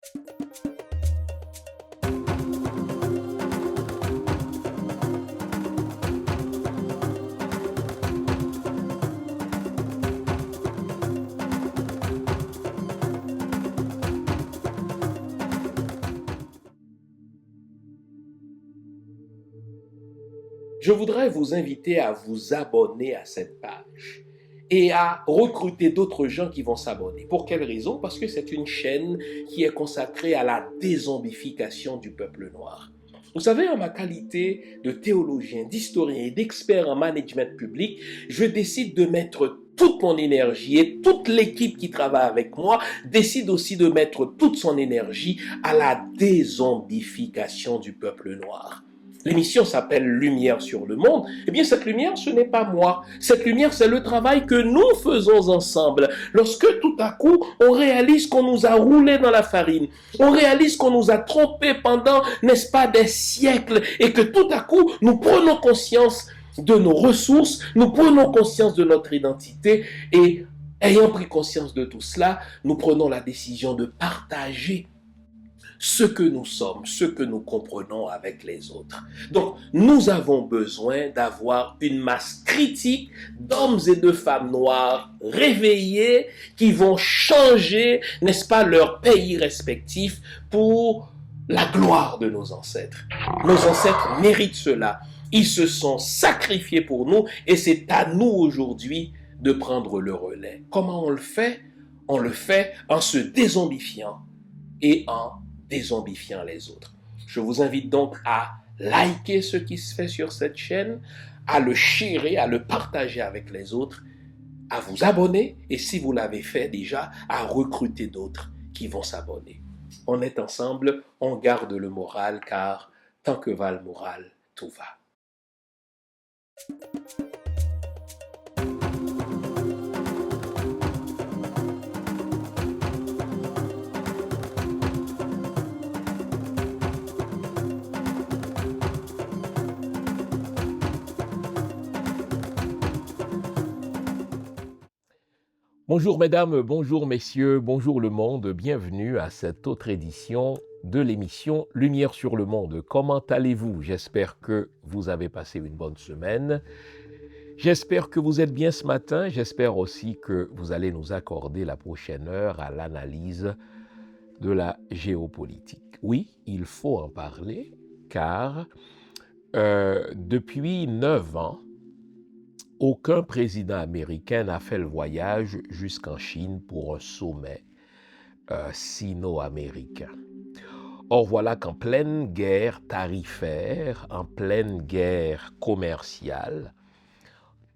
Je voudrais vous inviter à vous abonner à cette page et à recruter d'autres gens qui vont s'abonner. Pour quelle raison? Parce que c'est une chaîne qui est consacrée à la dézombification du peuple noir. Vous savez, en ma qualité de théologien, d'historien et d'expert en management public, je décide de mettre toute mon énergie et toute l'équipe qui travaille avec moi décide aussi de mettre toute son énergie à la dézombification du peuple noir. L'émission s'appelle Lumière sur le monde. Eh bien, cette lumière, ce n'est pas moi. Cette lumière, c'est le travail que nous faisons ensemble. Lorsque tout à coup, on réalise qu'on nous a roulé dans la farine, on réalise qu'on nous a trompés pendant, n'est-ce pas, des siècles, et que tout à coup, nous prenons conscience de nos ressources, nous prenons conscience de notre identité, et ayant pris conscience de tout cela, nous prenons la décision de partager ce que nous sommes, ce que nous comprenons avec les autres. Donc, nous avons besoin d'avoir une masse critique d'hommes et de femmes noirs réveillés qui vont changer, n'est-ce pas, leur pays respectif pour la gloire de nos ancêtres. Nos ancêtres méritent cela. Ils se sont sacrifiés pour nous et c'est à nous aujourd'hui de prendre le relais. Comment on le fait? On le fait en se dézombifiant et en dézombifiant les autres. Je vous invite donc à liker ce qui se fait sur cette chaîne, à le sharer, à le partager avec les autres, à vous abonner et si vous l'avez fait déjà, à recruter d'autres qui vont s'abonner. On est ensemble, on garde le moral car tant que va le moral, tout va. Bonjour mesdames, bonjour messieurs, bonjour le monde, bienvenue à cette autre édition de l'émission Lumière sur le monde. Comment allez-vous? J'espère que vous avez passé une bonne semaine. J'espère que vous êtes bien ce matin. J'espère aussi que vous allez nous accorder la prochaine heure à l'analyse de la géopolitique. Oui, il faut en parler car depuis 9 ans, aucun président américain n'a fait le voyage jusqu'en Chine pour un sommet sino-américain. Or, voilà qu'en pleine guerre tarifaire, en pleine guerre commerciale,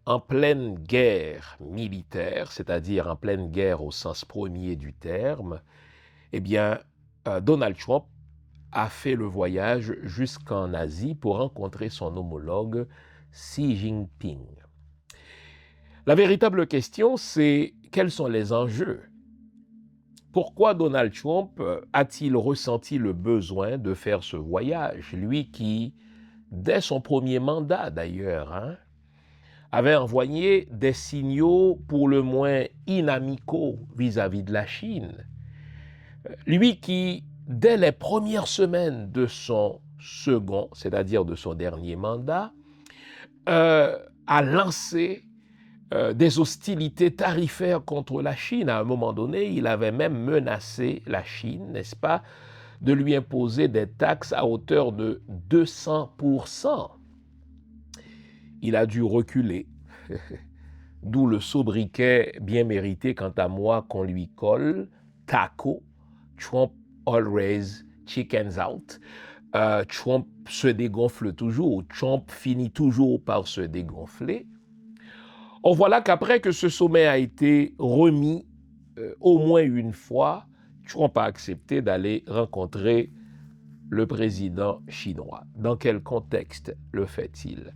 en pleine guerre militaire, c'est-à-dire en pleine guerre au sens premier du terme, eh bien, Donald Trump a fait le voyage jusqu'en Asie pour rencontrer son homologue Xi Jinping. La véritable question, c'est quels sont les enjeux? Pourquoi Donald Trump a-t-il ressenti le besoin de faire ce voyage? Lui qui, dès son premier mandat d'ailleurs, avait envoyé des signaux pour le moins inamicaux vis-à-vis de la Chine. Lui qui, dès les premières semaines de son second, c'est-à-dire de son dernier mandat, a lancé des hostilités tarifaires contre la Chine. À un moment donné, il avait même menacé la Chine, n'est-ce pas, de lui imposer des taxes à hauteur de 200%. Il a dû reculer, d'où le sobriquet bien mérité, quant à moi, qu'on lui colle, TACO, Trump always chickens out. Trump se dégonfle toujours, Trump finit toujours par se dégonfler. Or voilà qu'après que ce sommet a été remis au moins une fois, Trump a accepté d'aller rencontrer le président chinois. Dans quel contexte le fait-il?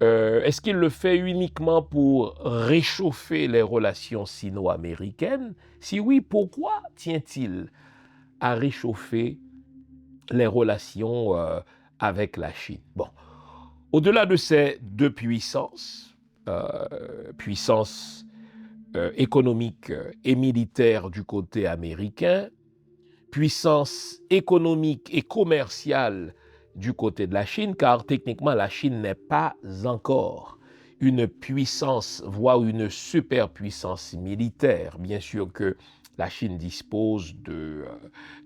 Est-ce qu'il le fait uniquement pour réchauffer les relations sino-américaines? Si oui, pourquoi tient-il à réchauffer les relations avec la Chine? Bon, au-delà de ces deux puissances, puissance économique et militaire du côté américain, puissance économique et commerciale du côté de la Chine, car techniquement la Chine n'est pas encore une puissance, voire une superpuissance militaire. Bien sûr que la Chine dispose de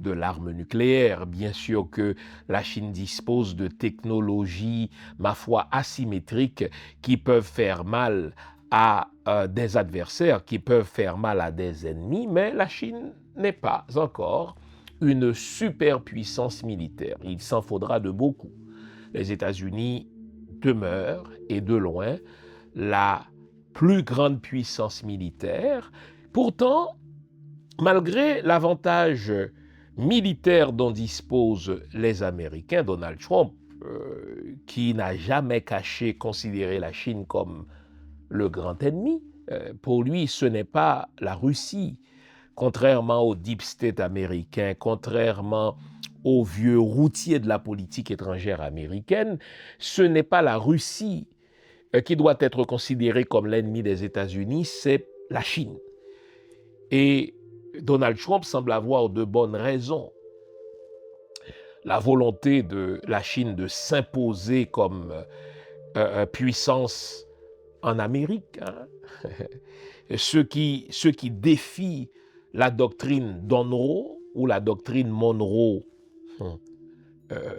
l'arme nucléaire, bien sûr que la Chine dispose de technologies, ma foi, asymétriques qui peuvent faire mal à des adversaires, qui peuvent faire mal à des ennemis, mais la Chine n'est pas encore une superpuissance militaire. Il s'en faudra de beaucoup. Les États-Unis demeurent, et de loin, la plus grande puissance militaire. Pourtant, malgré l'avantage militaire dont disposent les Américains, Donald Trump, qui n'a jamais considéré la Chine comme le grand ennemi, pour lui, ce n'est pas la Russie. Contrairement au deep state américain, contrairement aux vieux routiers de la politique étrangère américaine, ce n'est pas la Russie qui doit être considérée comme l'ennemi des États-Unis, c'est la Chine. Et Donald Trump semble avoir de bonnes raisons. La volonté de la Chine de s'imposer comme puissance en Amérique, hein? ceux qui défient la doctrine Monroe ou la doctrine Monroe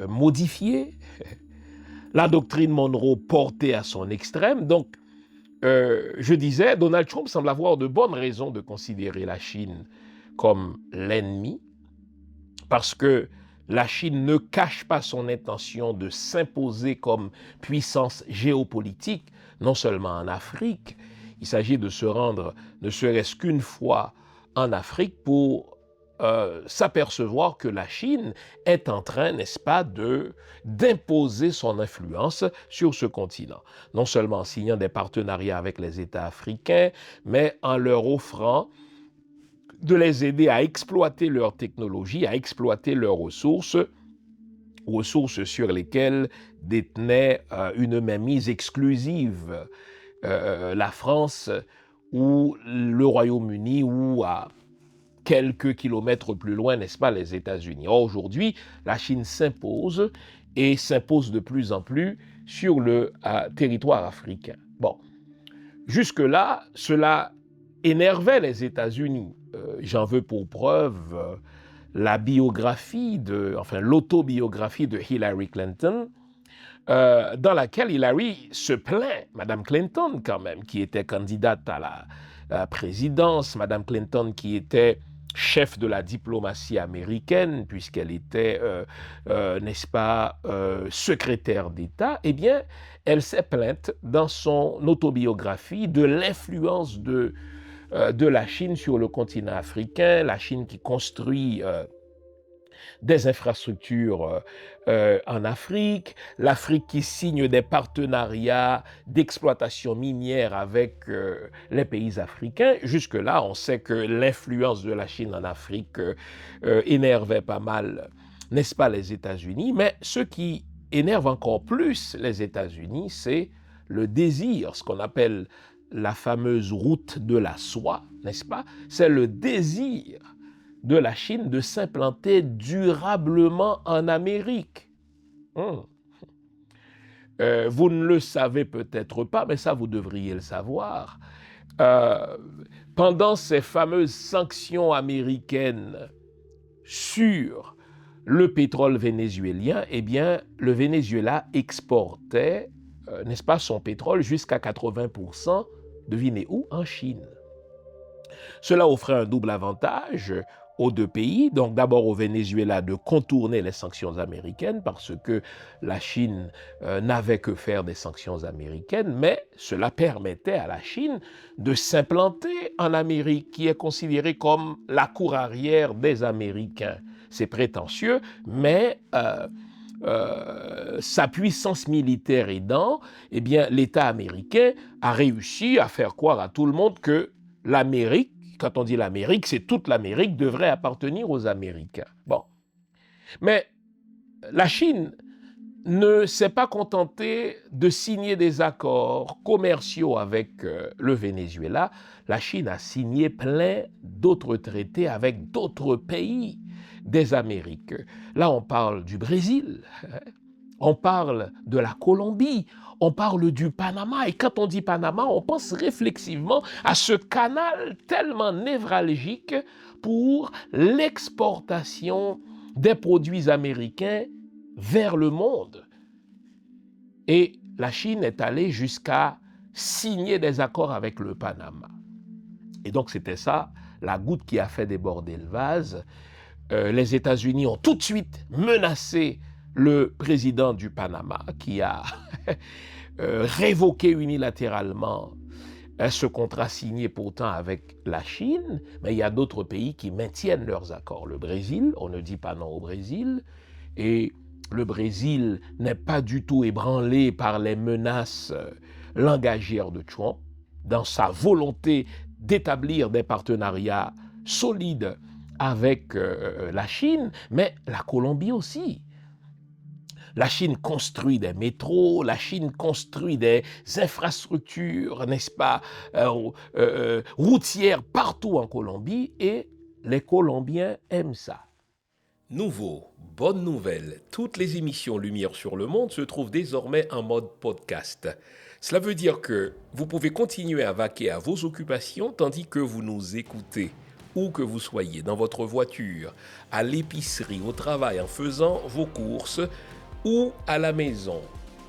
modifiée, la doctrine Monroe portée à son extrême. Donc, je disais, Donald Trump semble avoir de bonnes raisons de considérer la Chine comme l'ennemi, parce que la Chine ne cache pas son intention de s'imposer comme puissance géopolitique, non seulement en Afrique. Il s'agit de se rendre, ne serait-ce qu'une fois en Afrique, pour s'apercevoir que la Chine est en train, n'est-ce pas, d'imposer son influence sur ce continent. Non seulement en signant des partenariats avec les États africains, mais en leur offrant de les aider à exploiter leur technologie, à exploiter leurs ressources sur lesquelles détenait une mainmise exclusive la France ou le Royaume-Uni ou à quelques kilomètres plus loin, n'est-ce pas, les États-Unis. Or, aujourd'hui, la Chine s'impose et s'impose de plus en plus sur le territoire africain. Bon, jusque-là, cela énervait les États-Unis. J'en veux pour preuve l'autobiographie de Hillary Clinton, dans laquelle Hillary se plaint, Madame Clinton quand même, qui était candidate à la présidence, Madame Clinton qui était chef de la diplomatie américaine, puisqu'elle était, n'est-ce pas, secrétaire d'État, eh bien, elle s'est plainte dans son autobiographie de l'influence de la Chine sur le continent africain, la Chine qui construit des infrastructures en Afrique, l'Afrique qui signe des partenariats d'exploitation minière avec les pays africains. Jusque-là, on sait que l'influence de la Chine en Afrique énervait pas mal, n'est-ce pas, les États-Unis, mais ce qui énerve encore plus les États-Unis, c'est le désir, ce qu'on appelle la fameuse route de la soie, n'est-ce pas? C'est le désir de la Chine de s'implanter durablement en Amérique. Vous ne le savez peut-être pas, mais ça, vous devriez le savoir. Pendant ces fameuses sanctions américaines sur le pétrole vénézuélien, eh bien, le Venezuela exportait, n'est-ce pas, son pétrole jusqu'à 80%, devinez où? En Chine. Cela offrait un double avantage aux deux pays, donc d'abord au Venezuela de contourner les sanctions américaines parce que la Chine n'avait que faire des sanctions américaines, mais cela permettait à la Chine de s'implanter en Amérique, qui est considérée comme la cour arrière des Américains. C'est prétentieux, mais sa puissance militaire aidant, eh bien, l'État américain a réussi à faire croire à tout le monde que l'Amérique, quand on dit l'Amérique, c'est toute l'Amérique, devrait appartenir aux Américains. Bon. Mais la Chine ne s'est pas contentée de signer des accords commerciaux avec le Venezuela. La Chine a signé plein d'autres traités avec d'autres pays. des Amériques. Là, on parle du Brésil, on parle de la Colombie, on parle du Panama. Et quand on dit Panama, on pense réflexivement à ce canal tellement névralgique pour l'exportation des produits américains vers le monde. Et la Chine est allée jusqu'à signer des accords avec le Panama. Et donc c'était ça, la goutte qui a fait déborder le vase. Les États-Unis ont tout de suite menacé le président du Panama qui a révoqué unilatéralement ce contrat signé pourtant avec la Chine, mais il y a d'autres pays qui maintiennent leurs accords. Le Brésil, on ne dit pas non au Brésil, et le Brésil n'est pas du tout ébranlé par les menaces langagières de Trump dans sa volonté d'établir des partenariats solides avec la Chine, mais la Colombie aussi. La Chine construit des métros, la Chine construit des infrastructures, n'est-ce pas, routières partout en Colombie, et les Colombiens aiment ça. Nouveau, bonne nouvelle, toutes les émissions Lumière sur le Monde se trouvent désormais en mode podcast. Cela veut dire que vous pouvez continuer à vaquer à vos occupations tandis que vous nous écoutez. Où que vous soyez, dans votre voiture, à l'épicerie, au travail, en faisant vos courses ou à la maison.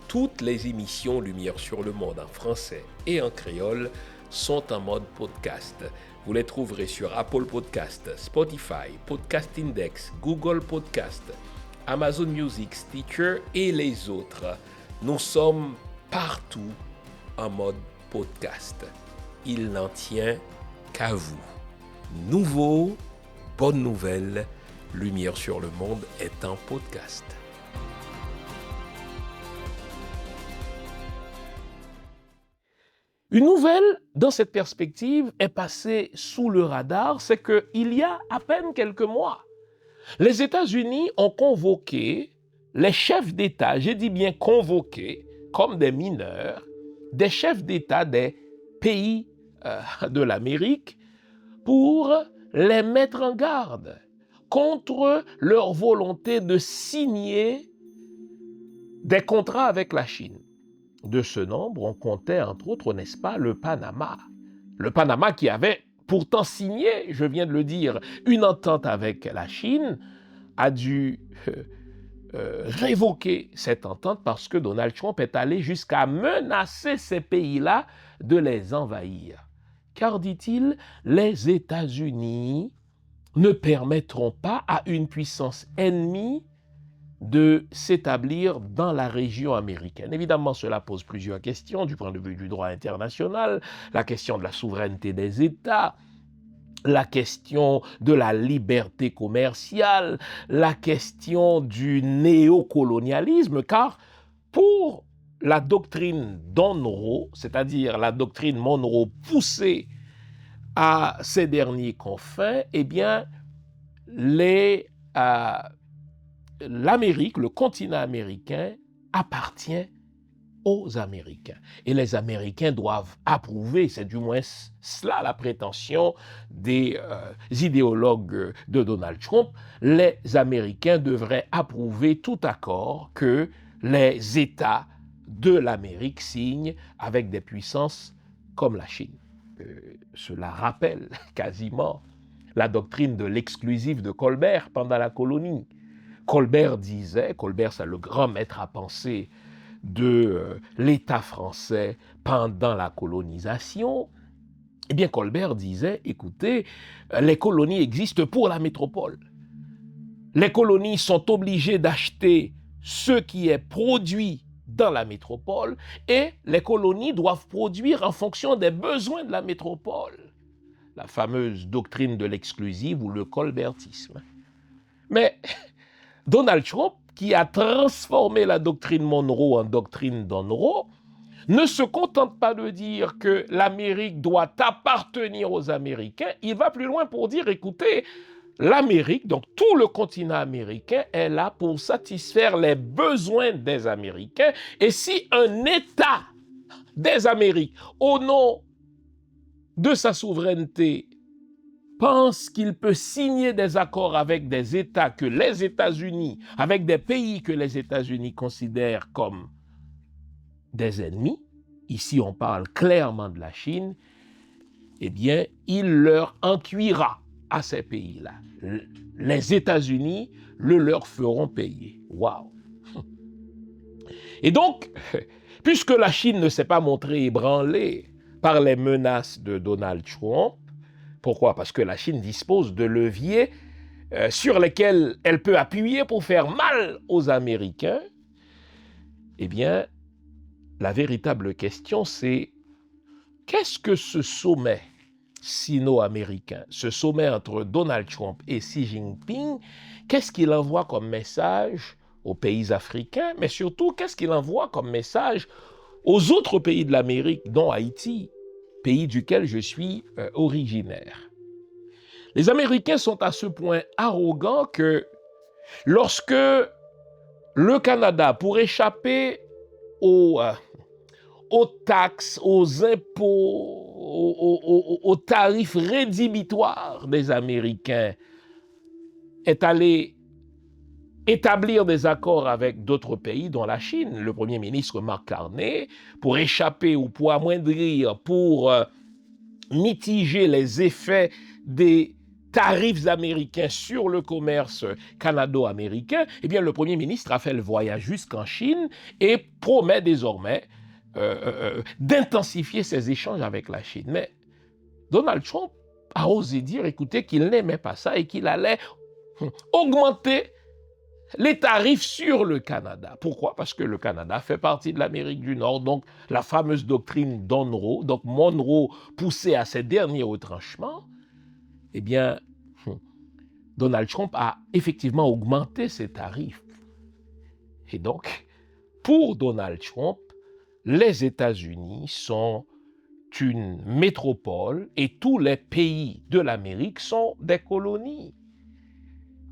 Toutes les émissions Lumière sur le Monde en français et en créole sont en mode podcast. Vous les trouverez sur Apple Podcast, Spotify, Podcast Index, Google Podcast, Amazon Music, Stitcher et les autres. Nous sommes partout en mode podcast. Il n'en tient qu'à vous. Nouveau, bonne nouvelle, Lumière sur le Monde est en podcast. Une nouvelle, dans cette perspective, est passée sous le radar, c'est qu'il y a à peine quelques mois, les États-Unis ont convoqué les chefs d'État, j'ai dit bien convoqué, comme des mineurs, des chefs d'État des pays de l'Amérique pour les mettre en garde contre leur volonté de signer des contrats avec la Chine. De ce nombre, on comptait entre autres, n'est-ce pas, le Panama. Le Panama qui avait pourtant signé, je viens de le dire, une entente avec la Chine, a dû révoquer cette entente parce que Donald Trump est allé jusqu'à menacer ces pays-là de les envahir. Car, dit-il, les États-Unis ne permettront pas à une puissance ennemie de s'établir dans la région américaine. Évidemment, cela pose plusieurs questions du point de vue du droit international, la question de la souveraineté des États, la question de la liberté commerciale, la question du néocolonialisme, car pour la doctrine Monroe, c'est-à-dire la doctrine Monroe poussée à ces derniers confins, eh bien, l'Amérique, le continent américain, appartient aux Américains. Et les Américains doivent approuver, c'est du moins cela la prétention des idéologues de Donald Trump, les Américains devraient approuver tout accord que les États de l'Amérique signent avec des puissances comme la Chine. Cela rappelle quasiment la doctrine de l'exclusif de Colbert pendant la colonie. Colbert, c'est le grand maître à penser de l'État français pendant la colonisation, eh bien Colbert disait, écoutez, les colonies existent pour la métropole. Les colonies sont obligées d'acheter ce qui est produit dans la métropole et les colonies doivent produire en fonction des besoins de la métropole. La fameuse doctrine de l'exclusive ou le colbertisme. Mais Donald Trump, qui a transformé la doctrine Monroe en doctrine Donroe, ne se contente pas de dire que l'Amérique doit appartenir aux Américains, il va plus loin pour dire, écoutez, l'Amérique, donc tout le continent américain, est là pour satisfaire les besoins des Américains. Et si un État des Amériques, au nom de sa souveraineté, pense qu'il peut signer des accords avec des États que les États-Unis, avec des pays que les États-Unis considèrent comme des ennemis, ici on parle clairement de la Chine, eh bien, il leur encuira à ces pays-là. Les États-Unis le leur feront payer. Waouh! Et donc, puisque la Chine ne s'est pas montrée ébranlée par les menaces de Donald Trump, pourquoi? Parce que la Chine dispose de leviers sur lesquels elle peut appuyer pour faire mal aux Américains, eh bien, la véritable question, c'est qu'est-ce que ce sommet sino-américain, ce sommet entre Donald Trump et Xi Jinping, qu'est-ce qu'il envoie comme message aux pays africains, mais surtout, qu'est-ce qu'il envoie comme message aux autres pays de l'Amérique, dont Haïti, pays duquel je suis originaire. Les Américains sont à ce point arrogants que lorsque le Canada, pour échapper aux taxes, aux impôts, aux tarifs rédhibitoires des Américains, est allé établir des accords avec d'autres pays, dont la Chine, le Premier ministre Mark Carney, pour échapper ou pour amoindrir, pour mitiger les effets des tarifs américains sur le commerce canado-américain, eh bien, le Premier ministre a fait le voyage jusqu'en Chine et promet désormais d'intensifier ses échanges avec la Chine. Mais Donald Trump a osé dire, écoutez, qu'il n'aimait pas ça et qu'il allait augmenter les tarifs sur le Canada. Pourquoi? Parce que le Canada fait partie de l'Amérique du Nord, donc la fameuse doctrine Monroe, donc Monroe poussé à ses derniers retranchements, eh bien, Donald Trump a effectivement augmenté ses tarifs. Et donc, pour Donald Trump, les États-Unis sont une métropole et tous les pays de l'Amérique sont des colonies.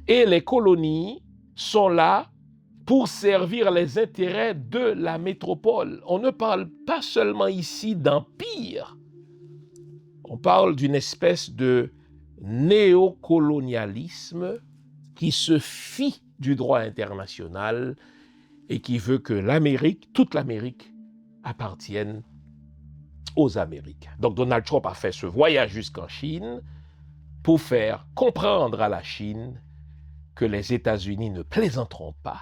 Et les colonies sont là pour servir les intérêts de la métropole. On ne parle pas seulement ici d'empire, on parle d'une espèce de néocolonialisme qui se fie du droit international et qui veut que l'Amérique, toute l'Amérique, appartienne aux Américains. Donc Donald Trump a fait ce voyage jusqu'en Chine pour faire comprendre à la Chine que les États-Unis ne plaisanteront pas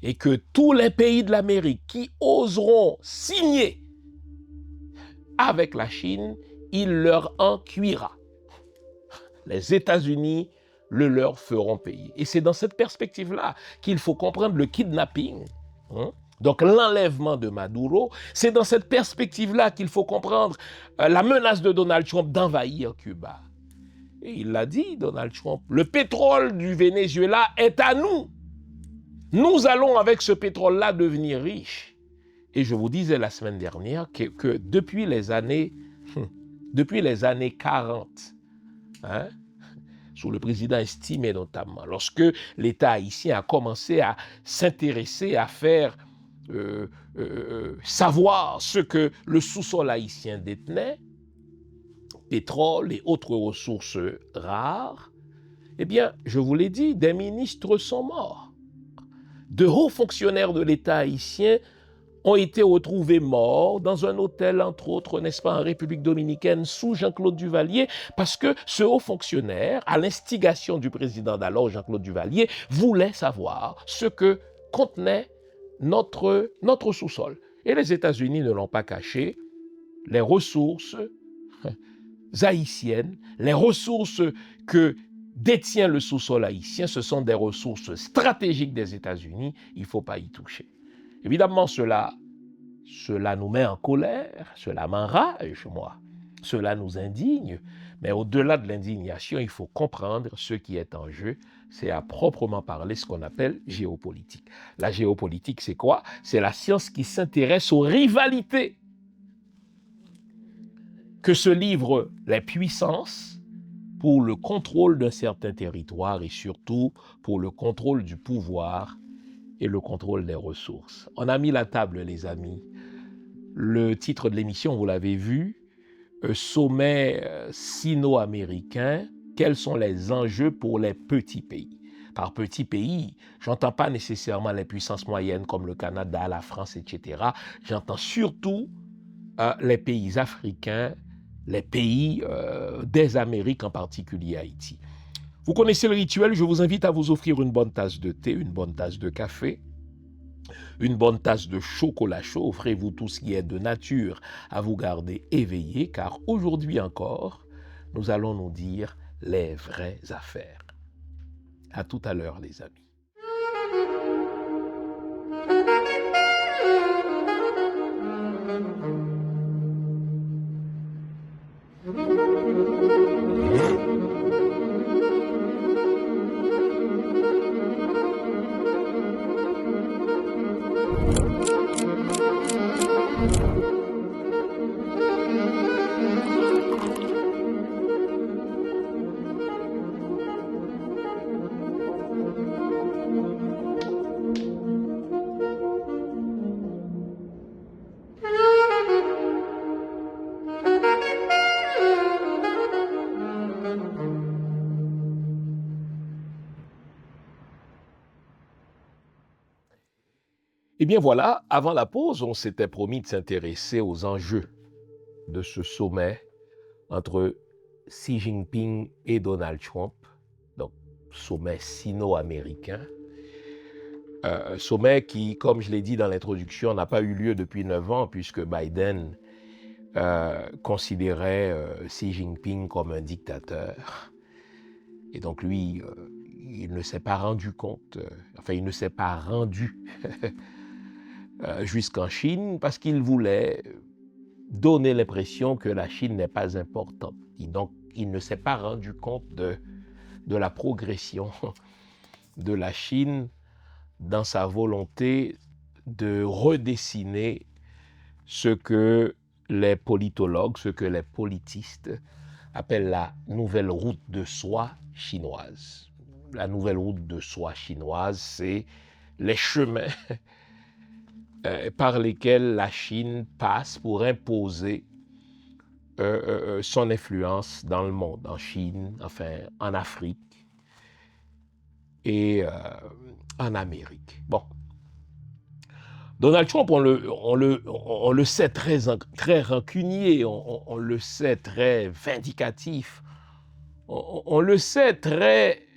et que tous les pays de l'Amérique qui oseront signer avec la Chine, il leur en cuira. Les États-Unis le leur feront payer. Et c'est dans cette perspective-là qu'il faut comprendre le kidnapping, donc l'enlèvement de Maduro. C'est dans cette perspective-là qu'il faut comprendre la menace de Donald Trump d'envahir Cuba. Et il l'a dit, Donald Trump, le pétrole du Venezuela est à nous. Nous allons avec ce pétrole-là devenir riches. Et je vous disais la semaine dernière que depuis les années 40, sous le président Estimé notamment, lorsque l'État haïtien a commencé à s'intéresser, à faire savoir ce que le sous-sol haïtien détenait, pétrole et autres ressources rares, eh bien, je vous l'ai dit, des ministres sont morts. De hauts fonctionnaires de l'État haïtien ont été retrouvés morts dans un hôtel, entre autres, n'est-ce pas, en République dominicaine, sous Jean-Claude Duvalier, parce que ce haut fonctionnaire, à l'instigation du président d'alors, Jean-Claude Duvalier, voulait savoir ce que contenait notre sous-sol. Et les États-Unis ne l'ont pas caché, les ressources haïtiennes, les ressources que détient le sous-sol haïtien, ce sont des ressources stratégiques des États-Unis, il ne faut pas y toucher. Évidemment, cela nous met en colère, cela m'enrage, moi, cela nous indigne, mais au-delà de l'indignation, il faut comprendre ce qui est en jeu, c'est à proprement parler ce qu'on appelle géopolitique. La géopolitique, c'est quoi? C'est la science qui s'intéresse aux rivalités que se livrent les puissances pour le contrôle d'un certain territoire et surtout pour le contrôle du pouvoir et le contrôle des ressources. On a mis la table, les amis. Le titre de l'émission, vous l'avez vu, sommet sino-américain, quels sont les enjeux pour les petits pays? Par petits pays, j'entends pas nécessairement les puissances moyennes comme le Canada, la France, etc. J'entends surtout les pays africains, les pays des Amériques, en particulier Haïti. Vous connaissez le rituel, je vous invite à vous offrir une bonne tasse de thé, une bonne tasse de café, une bonne tasse de chocolat chaud. Offrez-vous tout ce qui est de nature à vous garder éveillé, car aujourd'hui encore, nous allons nous dire les vraies affaires. À tout à l'heure, les amis. Eh bien voilà, avant la pause, on s'était promis de s'intéresser aux enjeux de ce sommet entre Xi Jinping et Donald Trump, donc sommet sino-américain, sommet qui, comme je l'ai dit dans l'introduction, n'a pas eu lieu depuis 9 ans puisque Biden considérait Xi Jinping comme un dictateur. Et donc lui, il ne s'est pas rendu compte, il ne s'est pas rendu jusqu'en Chine parce qu'il voulait donner l'impression que la Chine n'est pas importante. Et donc, il ne s'est pas rendu compte de la progression de la Chine dans sa volonté de redessiner ce que les politologues, ce que les politistes appellent la nouvelle route de soie chinoise. La nouvelle route de soie chinoise, c'est les chemins par lesquels la Chine passe pour imposer son influence dans le monde, en Chine, en Afrique et en Amérique. Bon. Donald Trump, on le sait très rancunier, on le sait très vindicatif, on le sait très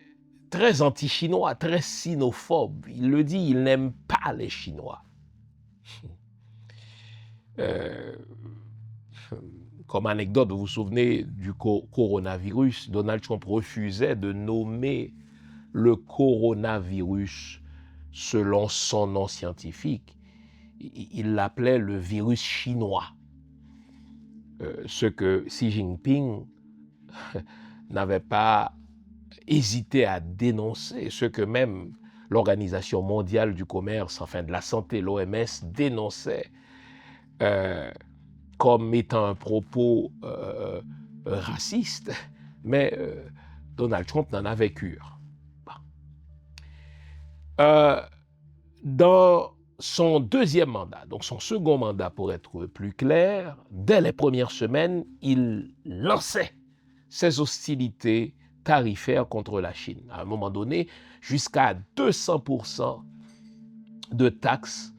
anti-chinois, très sinophobe. Il le dit, il n'aime pas les Chinois. Comme anecdote, vous vous souvenez du coronavirus, Donald Trump refusait de nommer le coronavirus selon son nom scientifique. Il l'appelait le virus chinois. Ce que Xi Jinping n'avait pas hésité à dénoncer, ce que même l'Organisation mondiale du commerce, de la santé, l'OMS, dénonçait comme étant un propos raciste, mais Donald Trump n'en avait cure. Dans son deuxième mandat, donc son second mandat pour être plus clair, dès les premières semaines, il lançait ses hostilités tarifaires contre la Chine. À un moment donné, jusqu'à 200% de taxes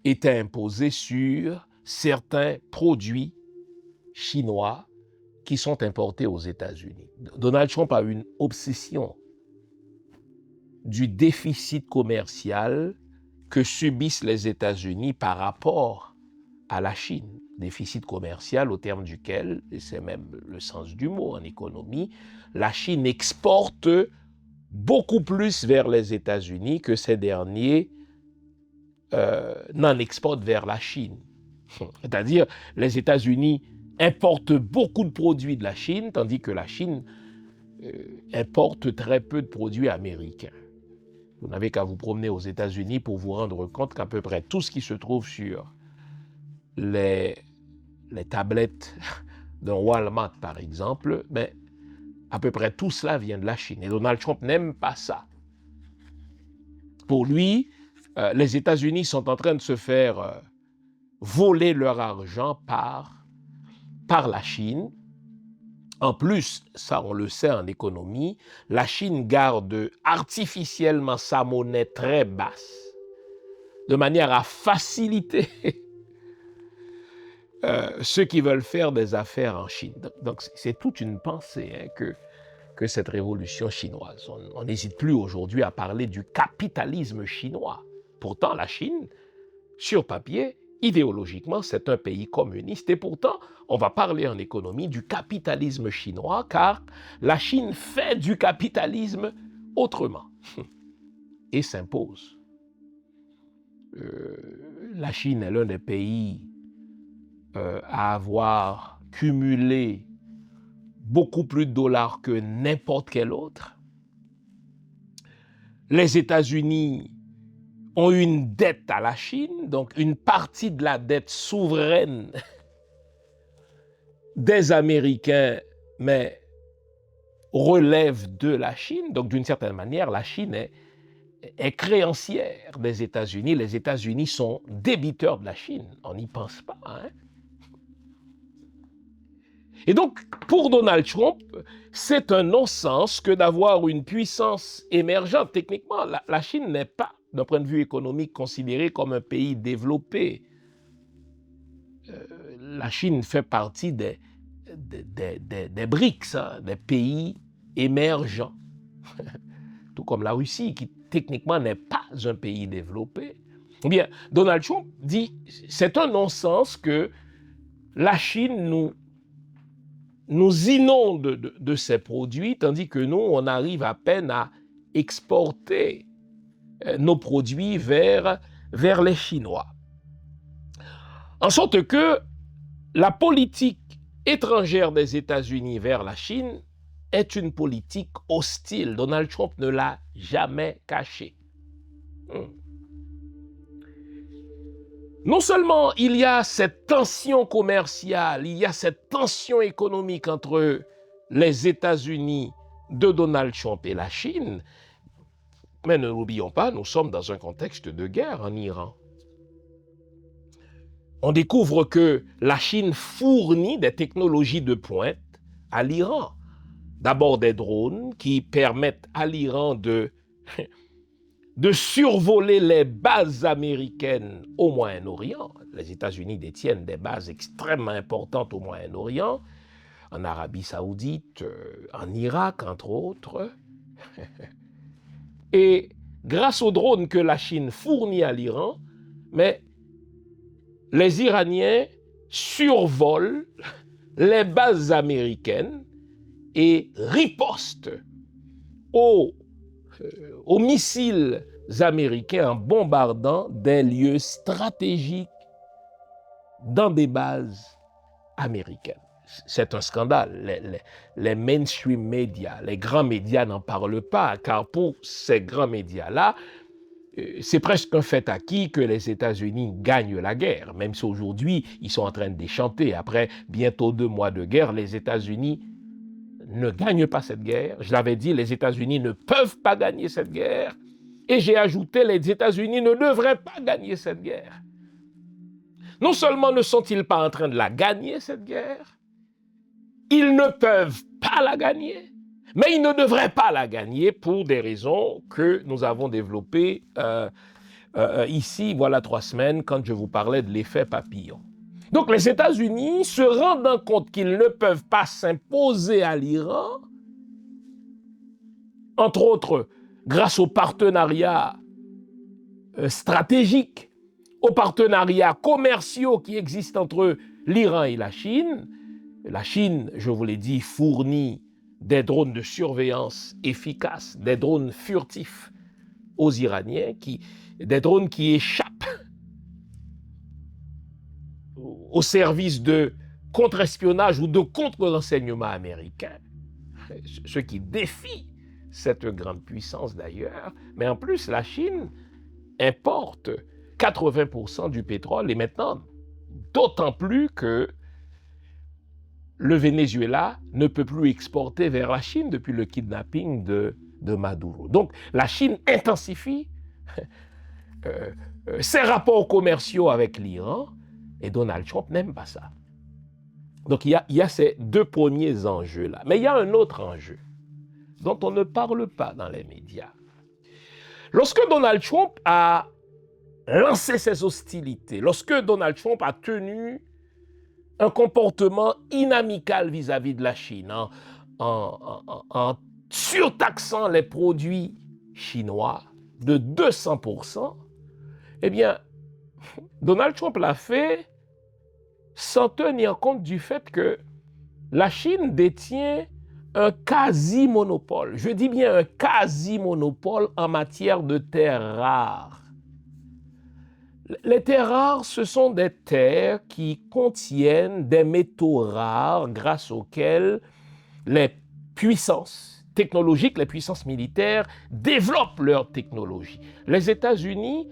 étaient imposées sur certains produits chinois qui sont importés aux États-Unis. Donald Trump a une obsession du déficit commercial que subissent les États-Unis par rapport à la Chine. Déficit commercial au terme duquel, et c'est même le sens du mot en économie, la Chine exporte beaucoup plus vers les États-Unis que ces derniers n'en exportent vers la Chine. C'est-à-dire, les États-Unis importent beaucoup de produits de la Chine, tandis que la Chine importe très peu de produits américains. Vous n'avez qu'à vous promener aux États-Unis pour vous rendre compte qu'à peu près tout ce qui se trouve sur les tablettes d'un Walmart, par exemple, à peu près tout cela vient de la Chine. Et Donald Trump n'aime pas ça. Pour lui, les États-Unis sont en train de se faire voler leur argent par par la Chine. En plus, ça on le sait en économie, la Chine garde artificiellement sa monnaie très basse, de manière à faciliter ceux qui veulent faire des affaires en Chine. Donc c'est toute une pensée que cette révolution chinoise. On n'hésite plus aujourd'hui à parler du capitalisme chinois. Pourtant, la Chine, sur papier, idéologiquement, c'est un pays communiste. Et pourtant, on va parler en économie du capitalisme chinois, car la Chine fait du capitalisme autrement et s'impose. La Chine est l'un des pays à avoir cumulé beaucoup plus de dollars que n'importe quel autre. Les États-Unis ont une dette à la Chine, donc une partie de la dette souveraine des Américains, mais relève de la Chine. Donc d'une certaine manière, la Chine est créancière des États-Unis. Les États-Unis sont débiteurs de la Chine. On n'y pense pas, hein? Et donc, pour Donald Trump, c'est un non-sens que d'avoir une puissance émergente. Techniquement, la Chine n'est pas, d'un point de vue économique, considérée comme un pays développé. La Chine fait partie des BRICS, hein, des pays émergents. Tout comme la Russie, qui techniquement n'est pas un pays développé. Eh bien, Donald Trump dit, c'est un non-sens que la Chine nous inonde de ses produits, tandis que nous, on arrive à peine à exporter nos produits vers les Chinois. En sorte que la politique étrangère des États-Unis vers la Chine est une politique hostile. Donald Trump ne l'a jamais caché. Non seulement il y a cette tension commerciale, il y a cette tension économique entre les États-Unis de Donald Trump et la Chine, mais ne l'oublions pas, nous sommes dans un contexte de guerre en Iran. On découvre que la Chine fournit des technologies de pointe à l'Iran. D'abord des drones qui permettent à l'Iran de survoler les bases américaines au Moyen-Orient. Les États-Unis détiennent des bases extrêmement importantes au Moyen-Orient, en Arabie Saoudite, en Irak, entre autres. Et grâce aux drones que la Chine fournit à l'Iran, mais les Iraniens survolent les bases américaines et ripostent aux missiles américains en bombardant des lieux stratégiques dans des bases américaines. C'est un scandale. Les mainstream médias, les grands médias n'en parlent pas, car pour ces grands médias-là, c'est presque un fait acquis que les États-Unis gagnent la guerre, même si aujourd'hui, ils sont en train de déchanter. Après bientôt 2 mois de guerre, les États-Unis ne gagnent pas cette guerre. Je l'avais dit, les États-Unis ne peuvent pas gagner cette guerre. Et j'ai ajouté, les États-Unis ne devraient pas gagner cette guerre. Non seulement ne sont-ils pas en train de la gagner, cette guerre, ils ne peuvent pas la gagner, mais ils ne devraient pas la gagner pour des raisons que nous avons développées ici, voilà 3 semaines, quand je vous parlais de l'effet papillon. Donc les États-Unis, se rendant compte qu'ils ne peuvent pas s'imposer à l'Iran, entre autres grâce aux partenariats stratégiques, aux partenariats commerciaux qui existent entre l'Iran et la Chine. La Chine, je vous l'ai dit, fournit des drones de surveillance efficaces, des drones furtifs aux Iraniens, des drones qui échappent au service de contre-espionnage ou de contre-renseignement américain, ce qui défie cette grande puissance d'ailleurs. Mais en plus, la Chine importe 80% du pétrole, et maintenant, d'autant plus que le Venezuela ne peut plus exporter vers la Chine depuis le kidnapping de Maduro. Donc, la Chine intensifie ses rapports commerciaux avec l'Iran, et Donald Trump n'aime pas ça. Donc, il y a ces deux premiers enjeux-là. Mais il y a un autre enjeu dont on ne parle pas dans les médias. Lorsque Donald Trump a lancé ses hostilités, lorsque Donald Trump a tenu un comportement inamical vis-à-vis de la Chine, en surtaxant les produits chinois de 200%, eh bien, Donald Trump l'a fait sans tenir compte du fait que la Chine détient un quasi-monopole, je dis bien un quasi-monopole en matière de terres rares. Les terres rares, ce sont des terres qui contiennent des métaux rares grâce auxquels les puissances technologiques, les puissances militaires développent leur technologie. Les États-Unis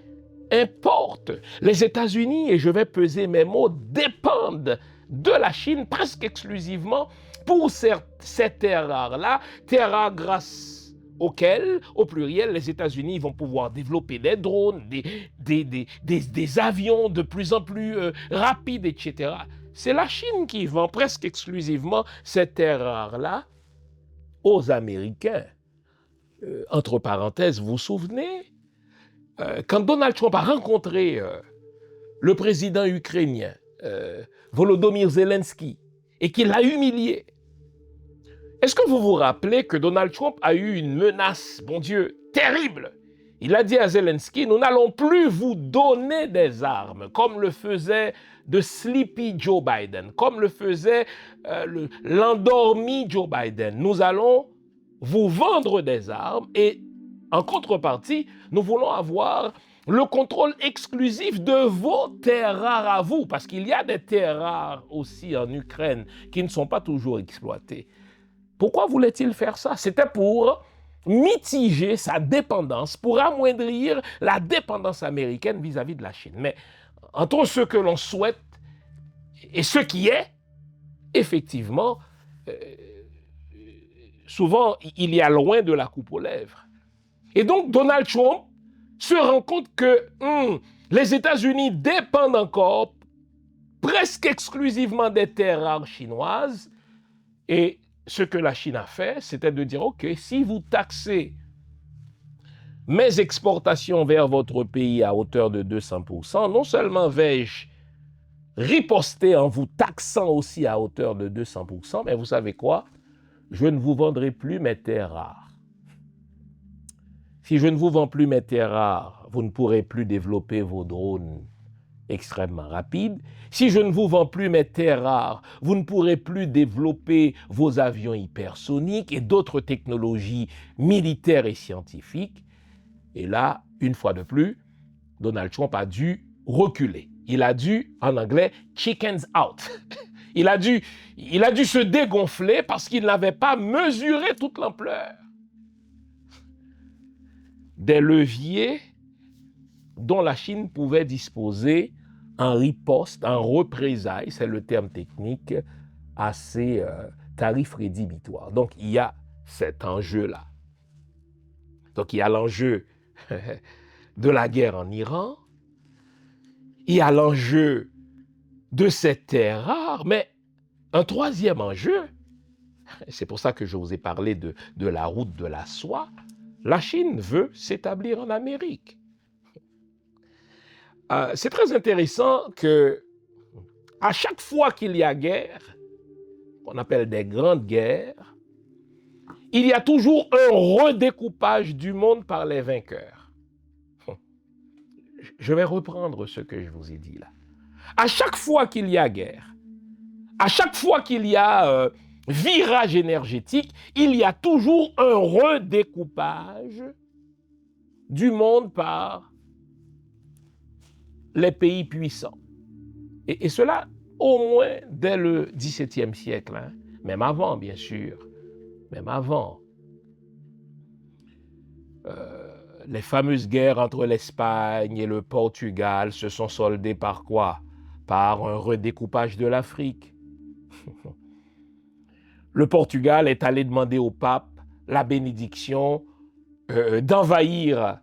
importent. Les États-Unis, et je vais peser mes mots, dépendent de la Chine presque exclusivement pour ces terres rares-là, terres rares grâce auxquelles, au pluriel, les États-Unis vont pouvoir développer des drones, des avions de plus en plus rapides, etc. C'est la Chine qui vend presque exclusivement ces terres rares-là aux Américains. Entre parenthèses, vous vous souvenez, quand Donald Trump a rencontré le président ukrainien, Volodymyr Zelensky, et qu'il l'a humilié, est-ce que vous vous rappelez que Donald Trump a eu une menace, bon Dieu, terrible? Il a dit à Zelensky, nous n'allons plus vous donner des armes, comme le faisait de Sleepy Joe Biden, comme le faisait l'endormi Joe Biden. Nous allons vous vendre des armes et en contrepartie, nous voulons avoir le contrôle exclusif de vos terres rares à vous, parce qu'il y a des terres rares aussi en Ukraine qui ne sont pas toujours exploitées. Pourquoi voulait-il faire ça? C'était pour mitiger sa dépendance, pour amoindrir la dépendance américaine vis-à-vis de la Chine. Mais entre ce que l'on souhaite et ce qui est, effectivement, souvent, il y a loin de la coupe aux lèvres. Et donc, Donald Trump se rend compte que les États-Unis dépendent encore presque exclusivement des terres rares chinoises. Et ce que la Chine a fait, c'était de dire, OK, si vous taxez mes exportations vers votre pays à hauteur de 200%, non seulement vais-je riposter en vous taxant aussi à hauteur de 200%, mais vous savez quoi? Je ne vous vendrai plus mes terres rares. Si je ne vous vends plus mes terres rares, vous ne pourrez plus développer vos drones extrêmement rapides. Si je ne vous vends plus mes terres rares, vous ne pourrez plus développer vos avions hypersoniques et d'autres technologies militaires et scientifiques. Et là, une fois de plus, Donald Trump a dû reculer. Il a dû, en anglais, chickens out. Il a dû se dégonfler parce qu'il n'avait pas mesuré toute l'ampleur des leviers dont la Chine pouvait disposer en riposte, en représailles, c'est le terme technique, à ces tarifs rédhibitoires. Donc, il y a cet enjeu-là. Donc, il y a l'enjeu de la guerre en Iran, il y a l'enjeu de ces terres rares, mais un troisième enjeu, c'est pour ça que je vous ai parlé de la route de la soie, la Chine veut s'établir en Amérique. C'est très intéressant que à chaque fois qu'il y a guerre, qu'on appelle des grandes guerres, il y a toujours un redécoupage du monde par les vainqueurs. Je vais reprendre ce que je vous ai dit là. À chaque fois qu'il y a guerre, à chaque fois qu'il y a virage énergétique, il y a toujours un redécoupage du monde par les pays puissants. Et cela, au moins dès le XVIIe siècle, hein, même avant, bien sûr, même avant. Les fameuses guerres entre l'Espagne et le Portugal se sont soldées par quoi? Par un redécoupage de l'Afrique. Le Portugal est allé demander au pape la bénédiction d'envahir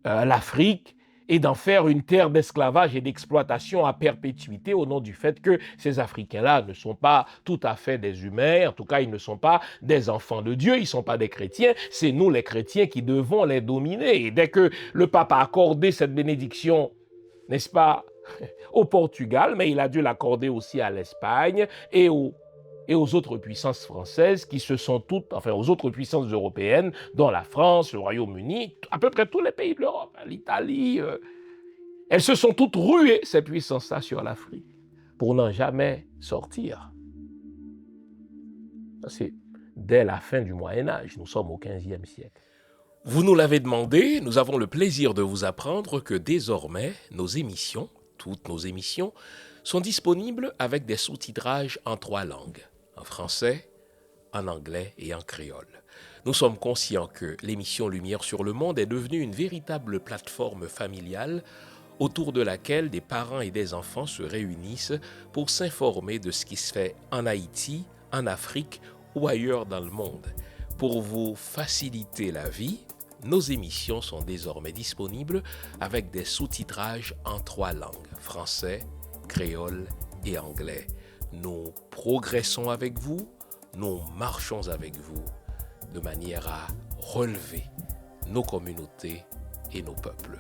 l'Afrique, et d'en faire une terre d'esclavage et d'exploitation à perpétuité au nom du fait que ces Africains-là ne sont pas tout à fait des humains, en tout cas ils ne sont pas des enfants de Dieu, ils ne sont pas des chrétiens, c'est nous les chrétiens qui devons les dominer. Et dès que le pape a accordé cette bénédiction, n'est-ce pas, au Portugal, mais il a dû l'accorder aussi à l'Espagne et aux autres puissances françaises qui se sont toutes, enfin aux autres puissances européennes, dont la France, le Royaume-Uni, à peu près tous les pays de l'Europe, l'Italie, elles se sont toutes ruées, ces puissances-là, sur l'Afrique, pour n'en jamais sortir. C'est dès la fin du Moyen-Âge, nous sommes au XVe siècle. Vous nous l'avez demandé, nous avons le plaisir de vous apprendre que désormais, nos émissions, toutes nos émissions, sont disponibles avec des sous-titrages en 3 langues, en français, en anglais et en créole. Nous sommes conscients que l'émission Lumière sur le monde est devenue une véritable plateforme familiale autour de laquelle des parents et des enfants se réunissent pour s'informer de ce qui se fait en Haïti, en Afrique ou ailleurs dans le monde. Pour vous faciliter la vie, nos émissions sont désormais disponibles avec des sous-titrages en 3 langues, français, créole et anglais. Nous progressons avec vous, nous marchons avec vous, de manière à relever nos communautés et nos peuples.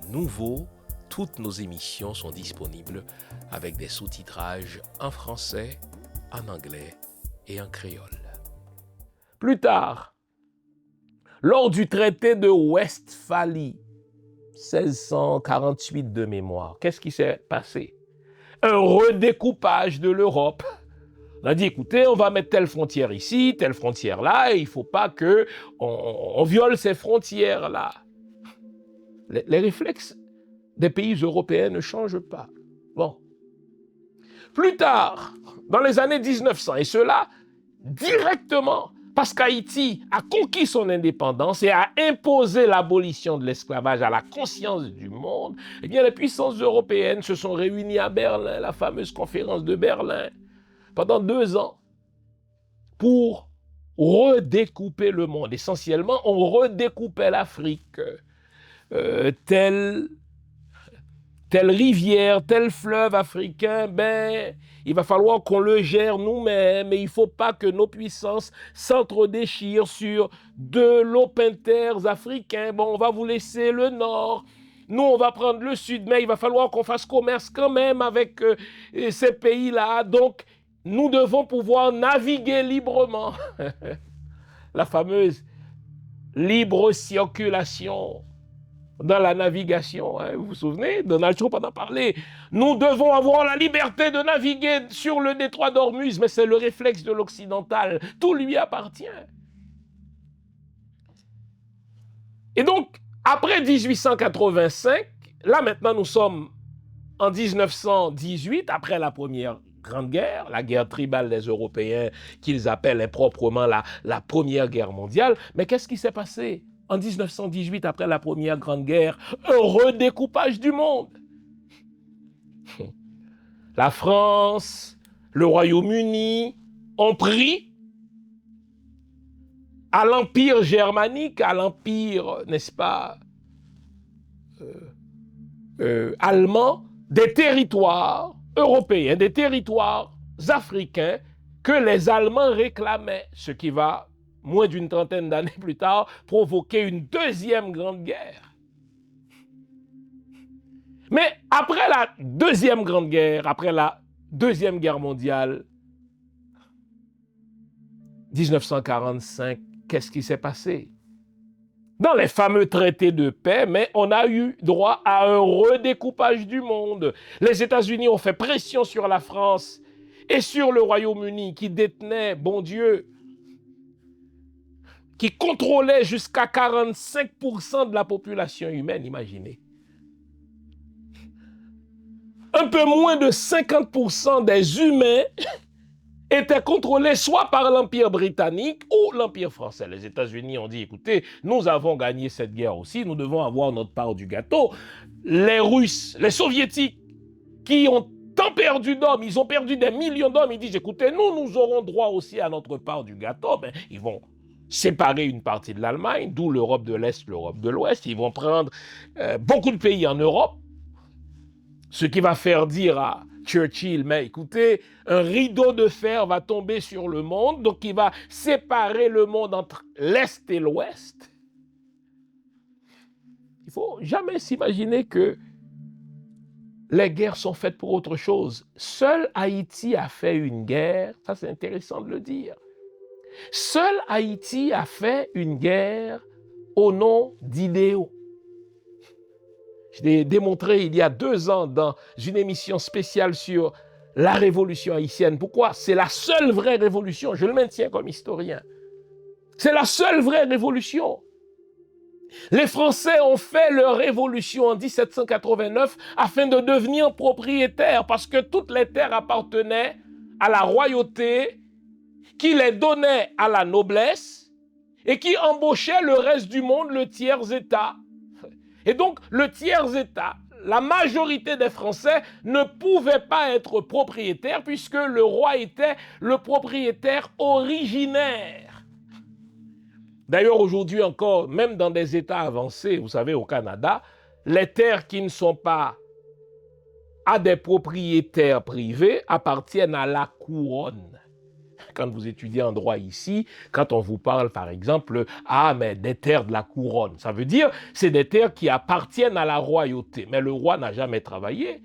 Nouveau, toutes nos émissions sont disponibles avec des sous-titrages en français, en anglais et en créole. Plus tard, lors du traité de Westphalie, 1648 de mémoire, qu'est-ce qui s'est passé? Un redécoupage de l'Europe. On a dit, écoutez, on va mettre telle frontière ici, telle frontière là, et il ne faut pas qu'on viole ces frontières-là. Les réflexes des pays européens ne changent pas. Bon. Plus tard, dans les années 1900, et cela directement, parce qu'Haïti a conquis son indépendance et a imposé l'abolition de l'esclavage à la conscience du monde, eh bien les puissances européennes se sont réunies à Berlin, la fameuse conférence de Berlin, pendant 2 ans, pour redécouper le monde. Essentiellement, on redécoupait l'Afrique, telle rivière, tel fleuve africain, il va falloir qu'on le gère nous-mêmes, et il ne faut pas que nos puissances s'entre-déchirent sur de lopinter africains. Bon, on va vous laisser le nord, nous on va prendre le sud, mais il va falloir qu'on fasse commerce quand même avec ces pays-là. Donc, nous devons pouvoir naviguer librement. La fameuse libre circulation dans la navigation, hein, vous vous souvenez, Donald Trump en a parlé. Nous devons avoir la liberté de naviguer sur le détroit d'Ormuz, mais c'est le réflexe de l'occidental. Tout lui appartient. Et donc, après 1885, là maintenant nous sommes en 1918, après la Première Grande Guerre, la guerre tribale des Européens qu'ils appellent improprement la Première Guerre mondiale. Mais qu'est-ce qui s'est passé en 1918, après la Première Grande Guerre? Un redécoupage du monde. La France, le Royaume-Uni ont pris à l'Empire germanique, à l'Empire, n'est-ce pas, allemand, des territoires européens, des territoires africains que les Allemands réclamaient, ce qui va, moins d'une trentaine d'années plus tard, provoquer une deuxième grande guerre. Mais après la deuxième grande guerre, après la deuxième guerre mondiale, 1945, qu'est-ce qui s'est passé? Dans les fameux traités de paix, mais on a eu droit à un redécoupage du monde. Les États-Unis ont fait pression sur la France et sur le Royaume-Uni qui détenait, bon Dieu, qui contrôlait jusqu'à 45% de la population humaine, imaginez. Un peu moins de 50% des humains étaient contrôlés soit par l'Empire britannique ou l'Empire français. Les États-Unis ont dit, écoutez, nous avons gagné cette guerre aussi, nous devons avoir notre part du gâteau. Les Russes, les Soviétiques, qui ont tant perdu d'hommes, ils ont perdu des millions d'hommes, ils disent, écoutez, nous aurons droit aussi à notre part du gâteau. Ben, ils vont séparer une partie de l'Allemagne, d'où l'Europe de l'Est, l'Europe de l'Ouest. Ils vont prendre beaucoup de pays en Europe, ce qui va faire dire à Churchill, mais écoutez, un rideau de fer va tomber sur le monde, donc il va séparer le monde entre l'Est et l'Ouest. Il ne faut jamais s'imaginer que les guerres sont faites pour autre chose. Seul Haïti a fait une guerre, ça c'est intéressant de le dire. Seul Haïti a fait une guerre au nom d'idéaux. Je l'ai démontré il y a 2 ans dans une émission spéciale sur la révolution haïtienne. Pourquoi? C'est la seule vraie révolution, je le maintiens comme historien. C'est la seule vraie révolution. Les Français ont fait leur révolution en 1789 afin de devenir propriétaires parce que toutes les terres appartenaient à la royauté qui les donnait à la noblesse et qui embauchait le reste du monde, le tiers-État. Et donc, le tiers-État, la majorité des Français ne pouvaient pas être propriétaires puisque le roi était le propriétaire originaire. D'ailleurs, aujourd'hui encore, même dans des États avancés, vous savez, au Canada, les terres qui ne sont pas à des propriétaires privés appartiennent à la couronne. Quand vous étudiez en droit ici, quand on vous parle par exemple, mais des terres de la couronne, ça veut dire c'est des terres qui appartiennent à la royauté. Mais le roi n'a jamais travaillé.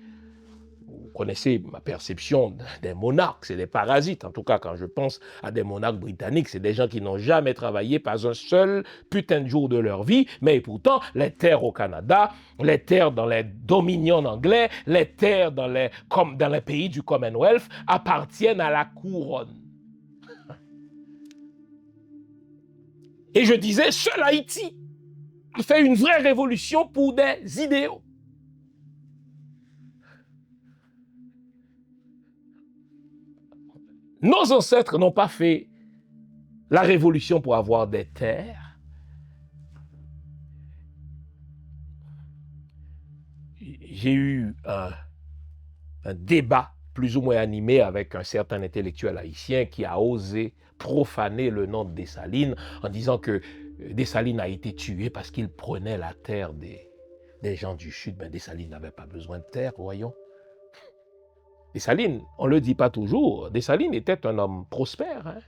Vous connaissez ma perception des monarques, c'est des parasites. En tout cas, quand je pense à des monarques britanniques, c'est des gens qui n'ont jamais travaillé, pas un seul putain de jour de leur vie. Mais pourtant, les terres au Canada, les terres dans les dominions anglais, les terres dans les pays du Commonwealth appartiennent à la couronne. Et je disais, seul Haïti a fait une vraie révolution pour des idéaux. Nos ancêtres n'ont pas fait la révolution pour avoir des terres. J'ai eu un débat plus ou moins animé avec un certain intellectuel haïtien qui a osé profaner le nom de Dessalines en disant que Dessalines a été tué parce qu'il prenait la terre des gens du Sud. Ben, Dessalines n'avait pas besoin de terre, voyons. Dessalines, on ne le dit pas toujours, Dessalines était un homme prospère. Hein?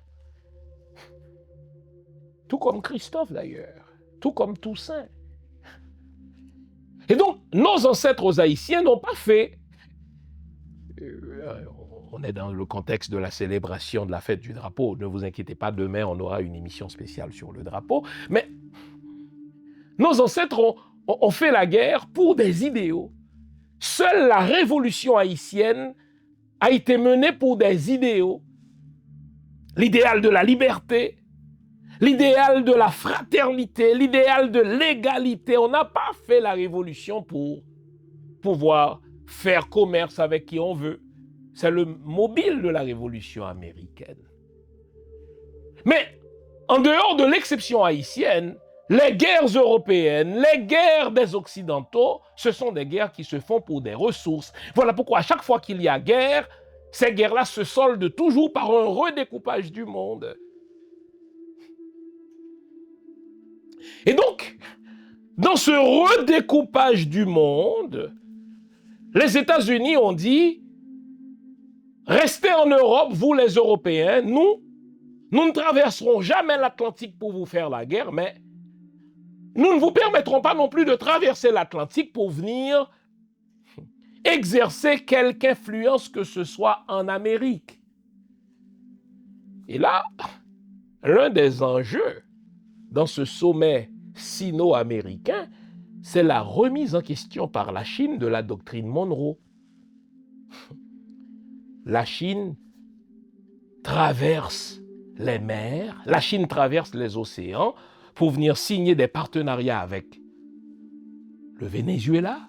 Tout comme Christophe d'ailleurs, tout comme Toussaint. Et donc, nos ancêtres haïtiens n'ont pas fait... on est dans le contexte de la célébration de la fête du drapeau. Ne vous inquiétez pas, demain, on aura une émission spéciale sur le drapeau. Mais nos ancêtres ont fait la guerre pour des idéaux. Seule la révolution haïtienne a été menée pour des idéaux. L'idéal de la liberté, l'idéal de la fraternité, l'idéal de l'égalité. On n'a pas fait la révolution pour pouvoir faire commerce avec qui on veut. C'est le mobile de la révolution américaine. Mais en dehors de l'exception haïtienne, les guerres européennes, les guerres des Occidentaux, ce sont des guerres qui se font pour des ressources. Voilà pourquoi à chaque fois qu'il y a guerre, ces guerres-là se soldent toujours par un redécoupage du monde. Et donc, dans ce redécoupage du monde, les États-Unis ont dit « Restez en Europe, vous les Européens, nous ne traverserons jamais l'Atlantique pour vous faire la guerre, mais nous ne vous permettrons pas non plus de traverser l'Atlantique pour venir exercer quelque influence que ce soit en Amérique. » Et là, l'un des enjeux dans ce sommet sino-américain, c'est la remise en question par la Chine de la doctrine Monroe. La Chine traverse les mers, la Chine traverse les océans pour venir signer des partenariats avec le Venezuela.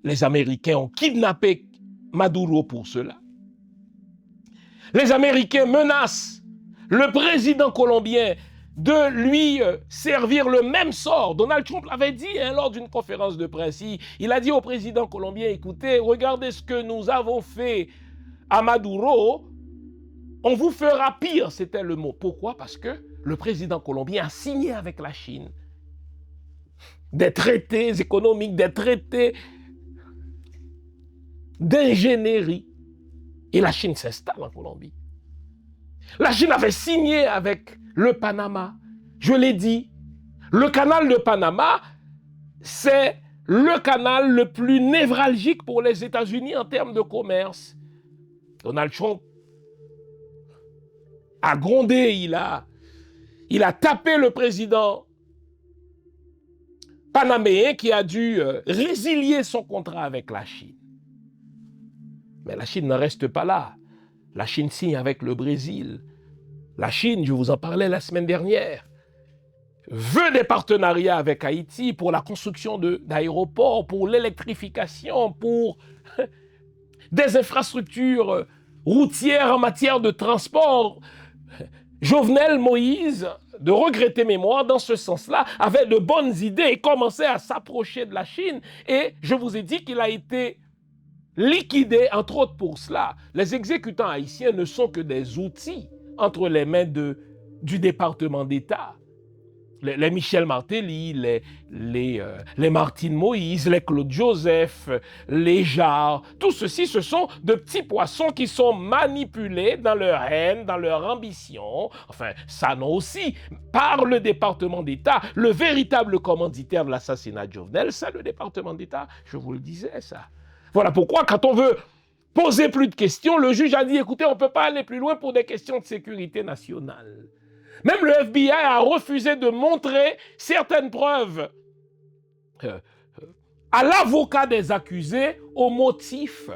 Les Américains ont kidnappé Maduro pour cela. Les Américains menacent le président colombien de lui servir le même sort. Donald Trump l'avait dit lors d'une conférence de presse. Il a dit au président colombien, écoutez, regardez ce que nous avons fait à Maduro. On vous fera pire, c'était le mot. Pourquoi? Parce que le président colombien a signé avec la Chine des traités économiques, des traités d'ingénierie. Et la Chine s'installe en Colombie. La Chine avait signé avec le Panama. Je l'ai dit, le canal de Panama, c'est le canal le plus névralgique pour les États-Unis en termes de commerce. Donald Trump a grondé, il a tapé le président panaméen qui a dû résilier son contrat avec la Chine. Mais la Chine ne reste pas là. La Chine signe avec le Brésil. La Chine, je vous en parlais la semaine dernière, veut des partenariats avec Haïti pour la construction d'aéroports, pour l'électrification, pour des infrastructures routières en matière de transport. Jovenel Moïse, de regretter mémoire dans ce sens-là, avait de bonnes idées et commençait à s'approcher de la Chine. Et je vous ai dit qu'il a été liquidé, entre autres pour cela. Les exécutants haïtiens ne sont que des outils entre les mains du département d'État. Les Michel Martelly, les Martine Moïse, les Claude Joseph, les Jarre, tout ceci, ce sont de petits poissons qui sont manipulés dans leur haine, dans leur ambition, enfin, ça non aussi, par le département d'État. Le véritable commanditaire de l'assassinat de Jovenel, c'est le département d'État. Je vous le disais, ça. Voilà pourquoi, quand on veut poser plus de questions, le juge a dit, écoutez, on ne peut pas aller plus loin pour des questions de sécurité nationale. Même le FBI a refusé de montrer certaines preuves à l'avocat des accusés au motif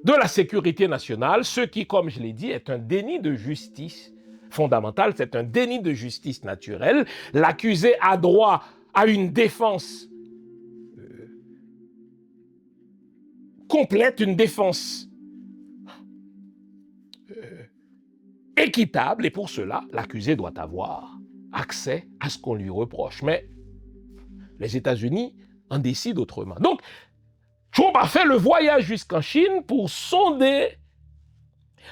de la sécurité nationale, ce qui, comme je l'ai dit, est un déni de justice fondamentale, c'est un déni de justice naturelle. L'accusé a droit à une défense complète, une défense équitable, et pour cela, l'accusé doit avoir accès à ce qu'on lui reproche. Mais les États-Unis en décident autrement. Donc, Trump a fait le voyage jusqu'en Chine pour sonder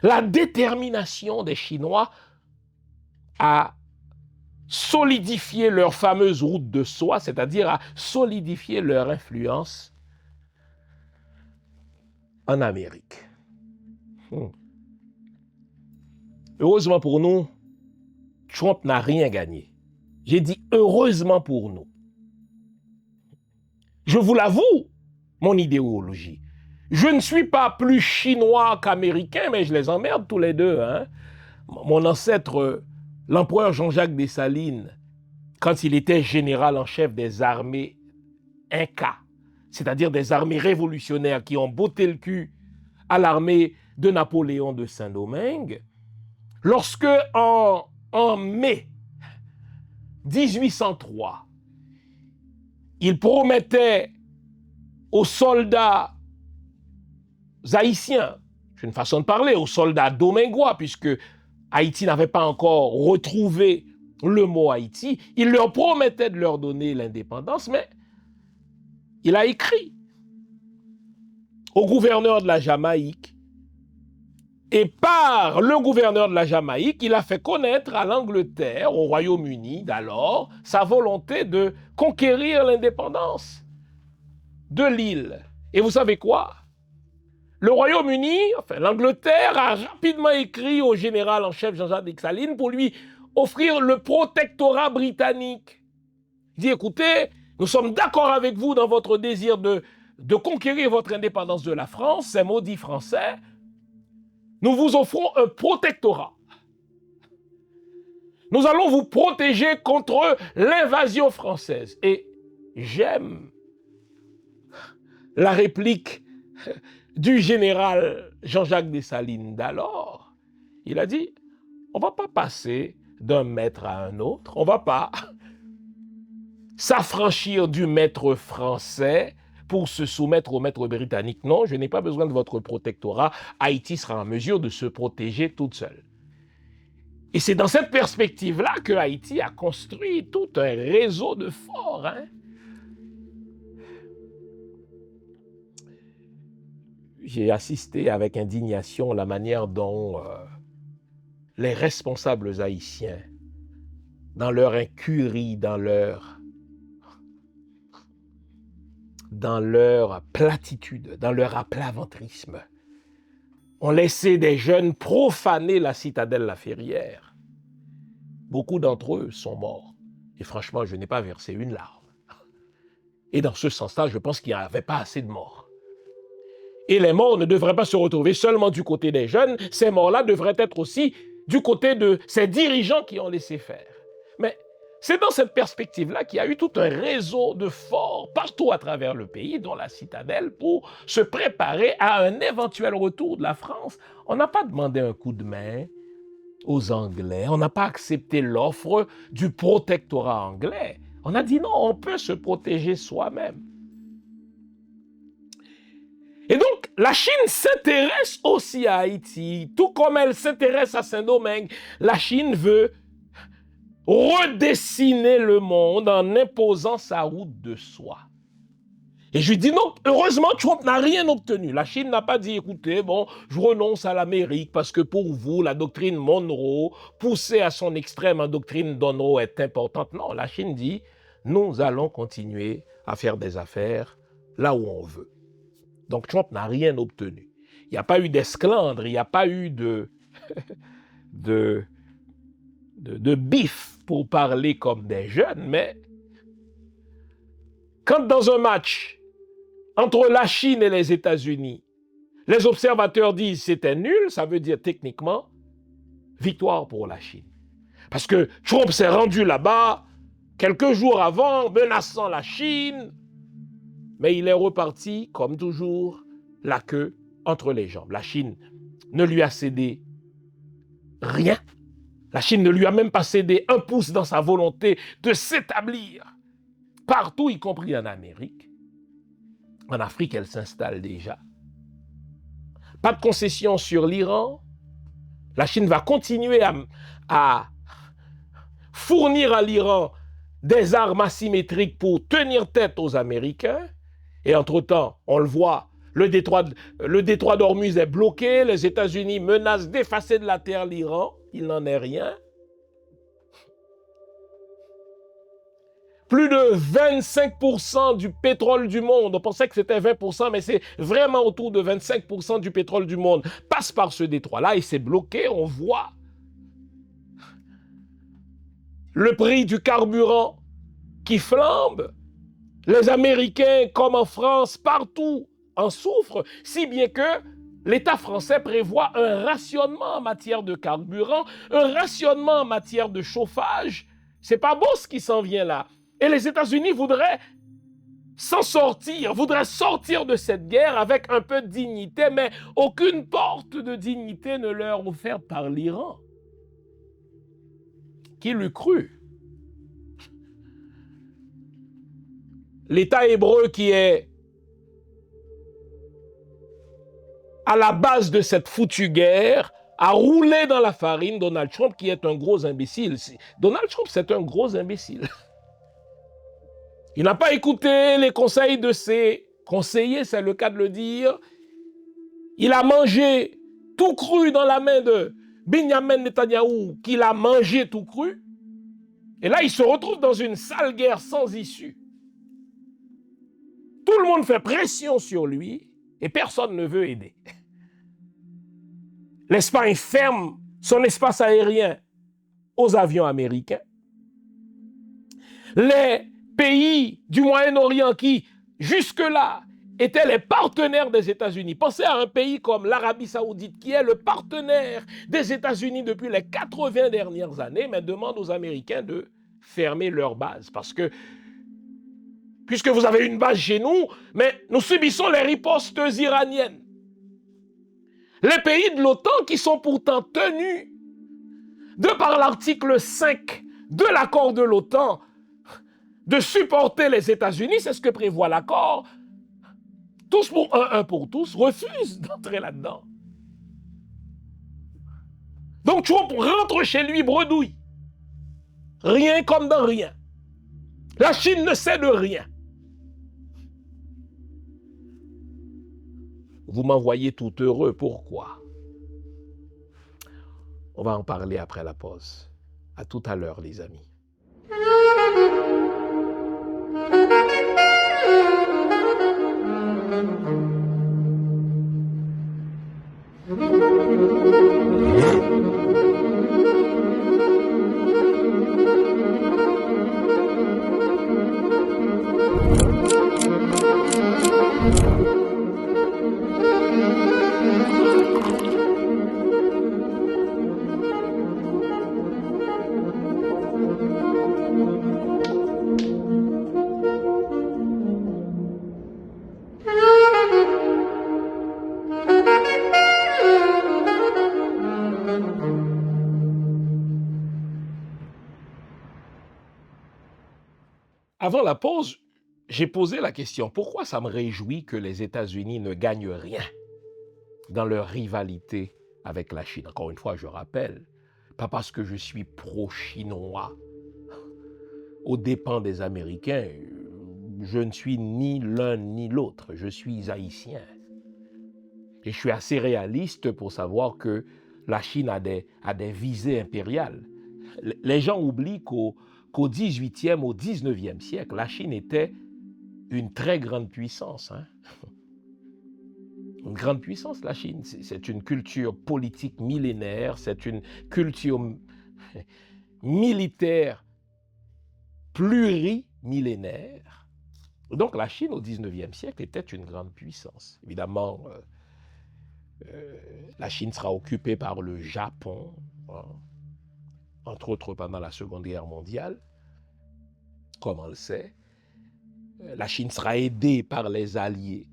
la détermination des Chinois à solidifier leur fameuse route de soie, c'est-à-dire à solidifier leur influence en Amérique. Heureusement pour nous, Trump n'a rien gagné. J'ai dit heureusement pour nous. Je vous l'avoue, mon idéologie. Je ne suis pas plus chinois qu'américain, mais je les emmerde tous les deux. Hein. Mon ancêtre, l'empereur Jean-Jacques Dessalines, quand il était général en chef des armées Inca, c'est-à-dire des armées révolutionnaires qui ont botté le cul à l'armée de Napoléon de Saint-Domingue, lorsque en mai 1803, il promettait aux soldats haïtiens, c'est une façon de parler, aux soldats domingois, puisque Haïti n'avait pas encore retrouvé le mot Haïti, il leur promettait de leur donner l'indépendance, mais il a écrit au gouverneur de la Jamaïque, et par le gouverneur de la Jamaïque, il a fait connaître à l'Angleterre, au Royaume-Uni d'alors, sa volonté de conquérir l'indépendance de l'île. Et vous savez quoi? Le Royaume-Uni, enfin l'Angleterre, a rapidement écrit au général en chef Jean-Jacques Dessalines pour lui offrir le protectorat britannique. Il dit, écoutez, nous sommes d'accord avec vous dans votre désir de conquérir votre indépendance de la France, c'est maudit français. Nous vous offrons un protectorat. Nous allons vous protéger contre l'invasion française. Et j'aime la réplique du général Jean-Jacques Dessalines d'alors. Il a dit, on ne va pas passer d'un maître à un autre, on ne va pas s'affranchir du maître français pour se soumettre au maître britannique. Non, je n'ai pas besoin de votre protectorat. Haïti sera en mesure de se protéger toute seule. Et c'est dans cette perspective-là que Haïti a construit tout un réseau de forts. Hein? j'ai assisté avec indignation à la manière dont les responsables haïtiens, dans leur incurie, dans leur platitude, dans leur aplaventrisme, ont laissé des jeunes profaner la citadelle La Ferrière. Beaucoup d'entre eux sont morts. Et franchement, je n'ai pas versé une larme. Et dans ce sens-là, je pense qu'il n'y avait pas assez de morts. Et les morts ne devraient pas se retrouver seulement du côté des jeunes, ces morts-là devraient être aussi du côté de ces dirigeants qui ont laissé faire. Mais c'est dans cette perspective-là qu'il y a eu tout un réseau de forts partout à travers le pays, dont la citadelle, pour se préparer à un éventuel retour de la France. On n'a pas demandé un coup de main aux Anglais, on n'a pas accepté l'offre du protectorat anglais. On a dit non, on peut se protéger soi-même. Et donc, la Chine s'intéresse aussi à Haïti, tout comme elle s'intéresse à Saint-Domingue. La Chine veut redessiner le monde en imposant sa route de soi. Et je lui dis non, heureusement, Trump n'a rien obtenu. La Chine n'a pas dit, écoutez, bon, je renonce à l'Amérique parce que pour vous, la doctrine Monroe, poussée à son extrême en doctrine Monroe, est importante. Non, la Chine dit, nous allons continuer à faire des affaires là où on veut. Donc Trump n'a rien obtenu. Il n'y a pas eu d'esclandre, il n'y a pas eu de bif pour parler comme des jeunes, mais quand dans un match entre la Chine et les États-Unis, les observateurs disent c'était nul, ça veut dire techniquement victoire pour la Chine. Parce que Trump s'est rendu là-bas quelques jours avant, menaçant la Chine, mais il est reparti, comme toujours, la queue entre les jambes. La Chine ne lui a cédé rien. La Chine ne lui a même pas cédé un pouce dans sa volonté de s'établir partout, y compris en Amérique. En Afrique, elle s'installe déjà. Pas de concession sur l'Iran. La Chine va continuer à fournir à l'Iran des armes asymétriques pour tenir tête aux Américains. Et entre-temps, on le voit, le détroit d'Ormuz est bloqué, les États-Unis menacent d'effacer de la terre l'Iran, il n'en est rien. Plus de 25% du pétrole du monde, on pensait que c'était 20%, mais c'est vraiment autour de 25% du pétrole du monde, passe par ce détroit-là et c'est bloqué, on voit le prix du carburant qui flambe. Les Américains, comme en France, partout, en souffrent, si bien que l'État français prévoit un rationnement en matière de carburant, un rationnement en matière de chauffage. C'est pas beau ce qui s'en vient là. Et les États-Unis voudraient s'en sortir, voudraient sortir de cette guerre avec un peu de dignité, mais aucune porte de dignité ne leur est offerte par l'Iran. Qui l'eût cru? L'État hébreu qui est à la base de cette foutue guerre a roulé dans la farine Donald Trump, qui est un gros imbécile. Donald Trump, c'est un gros imbécile. Il n'a pas écouté les conseils de ses conseillers, c'est le cas de le dire. Il a mangé tout cru dans la main de Benjamin Netanyahou, qu'il a mangé tout cru. Et là, il se retrouve dans une sale guerre sans issue. Tout le monde fait pression sur lui et personne ne veut aider. L'Espagne ferme son espace aérien aux avions américains. Les pays du Moyen-Orient qui, jusque-là, étaient les partenaires des États-Unis. Pensez à un pays comme l'Arabie Saoudite, qui est le partenaire des États-Unis depuis les 80 dernières années, mais demande aux Américains de fermer leur base. Parce que, puisque vous avez une base chez nous, mais nous subissons les ripostes iraniennes. Les pays de l'OTAN qui sont pourtant tenus, de par l'article 5 de l'accord de l'OTAN, de supporter les États-Unis, c'est ce que prévoit l'accord, tous pour un pour tous, refusent d'entrer là-dedans. Donc Trump rentre chez lui bredouille. Rien comme dans rien. La Chine ne sait de rien. Vous m'envoyez tout heureux. Pourquoi? On va en parler après la pause. À tout à l'heure, les amis. Avant la pause, j'ai posé la question, pourquoi ça me réjouit que les États-Unis ne gagnent rien dans leur rivalité avec la Chine? Encore une fois, je rappelle, pas parce que je suis pro-chinois aux dépens des Américains, je ne suis ni l'un ni l'autre, je suis haïtien. Et je suis assez réaliste pour savoir que la Chine a des visées impériales. Les gens oublient qu'au XVIIIe, au XIXe siècle, la Chine était une très grande puissance. Une grande puissance, la Chine. C'est une culture politique millénaire, c'est une culture militaire plurimillénaire. Donc la Chine au XIXe siècle était une grande puissance. Évidemment, la Chine sera occupée par le Japon, entre autres pendant la Seconde Guerre mondiale, comme on le sait. La Chine sera aidée par les Alliés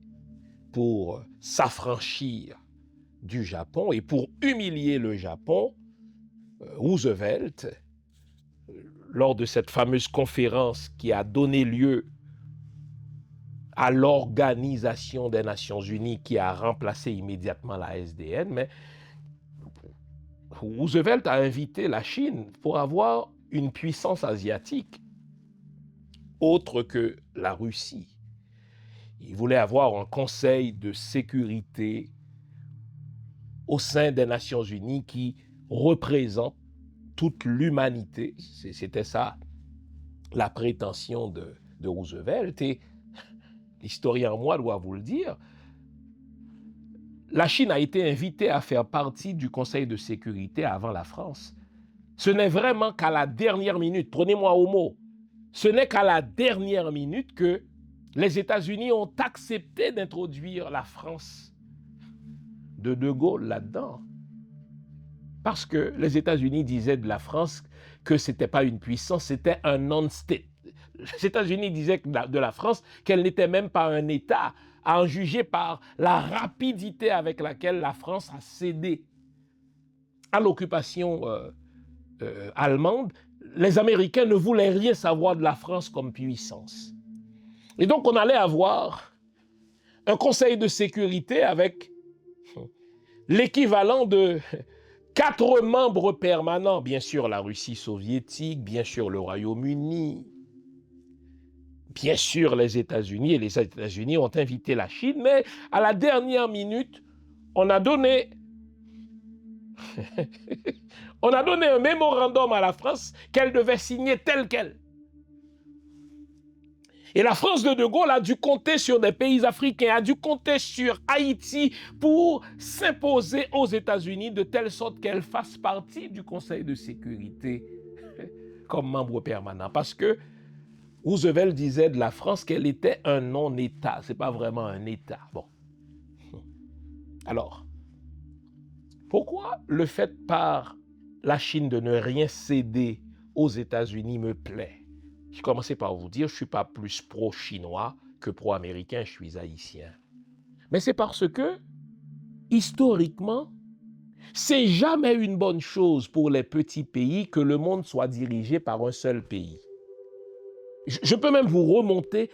pour s'affranchir du Japon et pour humilier le Japon. Roosevelt, lors de cette fameuse conférence qui a donné lieu à l'Organisation des Nations Unies qui a remplacé immédiatement la SDN, mais Roosevelt a invité la Chine pour avoir une puissance asiatique autre que la Russie. Il voulait avoir un conseil de sécurité au sein des Nations Unies qui représente toute l'humanité. C'était ça la prétention de Roosevelt. Et l'historien en moi doit vous le dire, la Chine a été invitée à faire partie du Conseil de sécurité avant la France. Ce n'est vraiment qu'à la dernière minute, prenez-moi au mot, ce n'est qu'à la dernière minute que les États-Unis ont accepté d'introduire la France de Gaulle là-dedans. Parce que les États-Unis disaient de la France que ce n'était pas une puissance, c'était un non-state. Les États-Unis disaient de la France qu'elle n'était même pas un État, à en juger par la rapidité avec laquelle la France a cédé à l'occupation allemande. Les Américains ne voulaient rien savoir de la France comme puissance. Et donc on allait avoir un conseil de sécurité avec l'équivalent de 4 membres permanents, bien sûr la Russie soviétique, bien sûr le Royaume-Uni, bien sûr les États-Unis, et les États-Unis ont invité la Chine, mais à la dernière minute, on a donné un mémorandum à la France qu'elle devait signer tel quel. Et la France de Gaulle a dû compter sur des pays africains, a dû compter sur Haïti pour s'imposer aux États-Unis de telle sorte qu'elle fasse partie du Conseil de sécurité comme membre permanent. Parce que Roosevelt disait de la France qu'elle était un non-État. Ce n'est pas vraiment un État. Bon. Alors, pourquoi le fait par la Chine de ne rien céder aux États-Unis me plaît? J'ai commencé par vous dire, je ne suis pas plus pro-chinois que pro-américain, je suis haïtien. Mais c'est parce que, historiquement, c'est jamais une bonne chose pour les petits pays que le monde soit dirigé par un seul pays. Je peux même vous remonter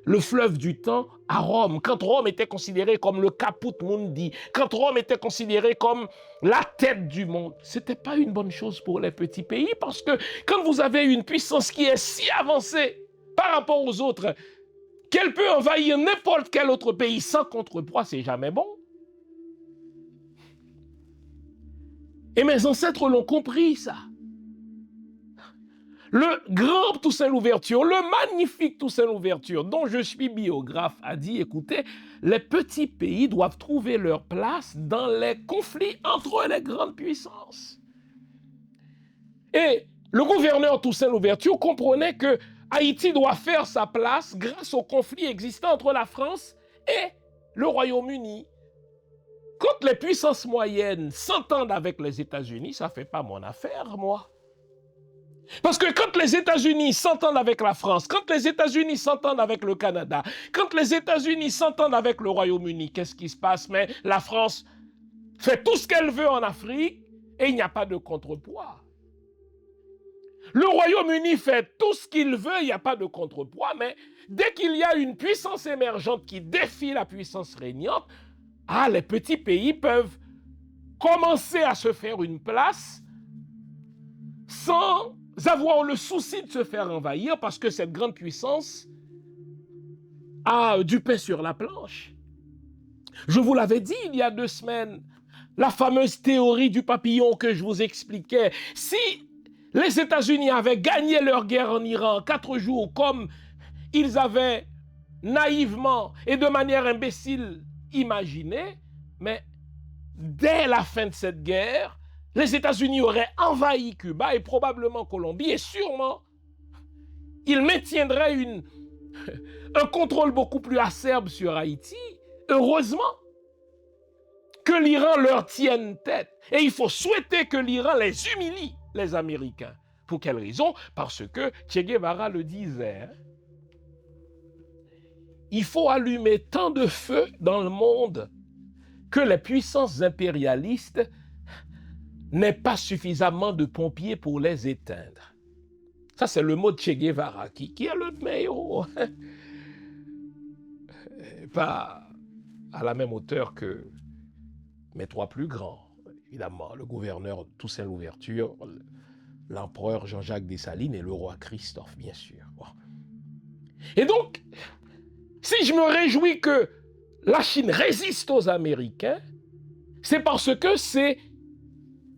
le fleuve du temps à Rome, quand Rome était considéré comme le caput mundi, quand Rome était considéré comme la tête du monde, ce n'était pas une bonne chose pour les petits pays, parce que quand vous avez une puissance qui est si avancée par rapport aux autres, qu'elle peut envahir n'importe quel autre pays sans contrepoids, c'est jamais bon. Et mes ancêtres l'ont compris, ça. Le grand Toussaint Louverture, le magnifique Toussaint Louverture, dont je suis biographe, a dit, écoutez, les petits pays doivent trouver leur place dans les conflits entre les grandes puissances. Et le gouverneur Toussaint Louverture comprenait que Haïti doit faire sa place grâce au conflit existant entre la France et le Royaume-Uni. Quand les puissances moyennes s'entendent avec les États-Unis, ça ne fait pas mon affaire, moi. Parce que quand les États-Unis s'entendent avec la France, quand les États-Unis s'entendent avec le Canada, quand les États-Unis s'entendent avec le Royaume-Uni, qu'est-ce qui se passe? Mais la France fait tout ce qu'elle veut en Afrique et il n'y a pas de contrepoids. Le Royaume-Uni fait tout ce qu'il veut, il n'y a pas de contrepoids, mais dès qu'il y a une puissance émergente qui défie la puissance régnante, les petits pays peuvent commencer à se faire une place sans avoir le souci de se faire envahir parce que cette grande puissance a du pain sur la planche. Je vous l'avais dit il y a 2 semaines, la fameuse théorie du papillon que je vous expliquais. Si les États-Unis avaient gagné leur guerre en Iran en 4 jours comme ils avaient naïvement et de manière imbécile imaginé, mais dès la fin de cette guerre, les États-Unis auraient envahi Cuba et probablement Colombie et sûrement ils maintiendraient un contrôle beaucoup plus acerbe sur Haïti. Heureusement que l'Iran leur tienne tête. Et il faut souhaiter que l'Iran les humilie, les Américains. Pour quelle raison? Parce que Che Guevara le disait, il faut allumer tant de feux dans le monde que les puissances impérialistes n'aient pas suffisamment de pompiers pour les éteindre. Ça, c'est le mot de Che Guevara, qui est le meilleur. Pas à la même hauteur que mes 3 plus grands, évidemment, le gouverneur Toussaint Louverture, l'empereur Jean-Jacques Dessalines et le roi Christophe, bien sûr. Bon. Et donc, si je me réjouis que la Chine résiste aux Américains, c'est parce que c'est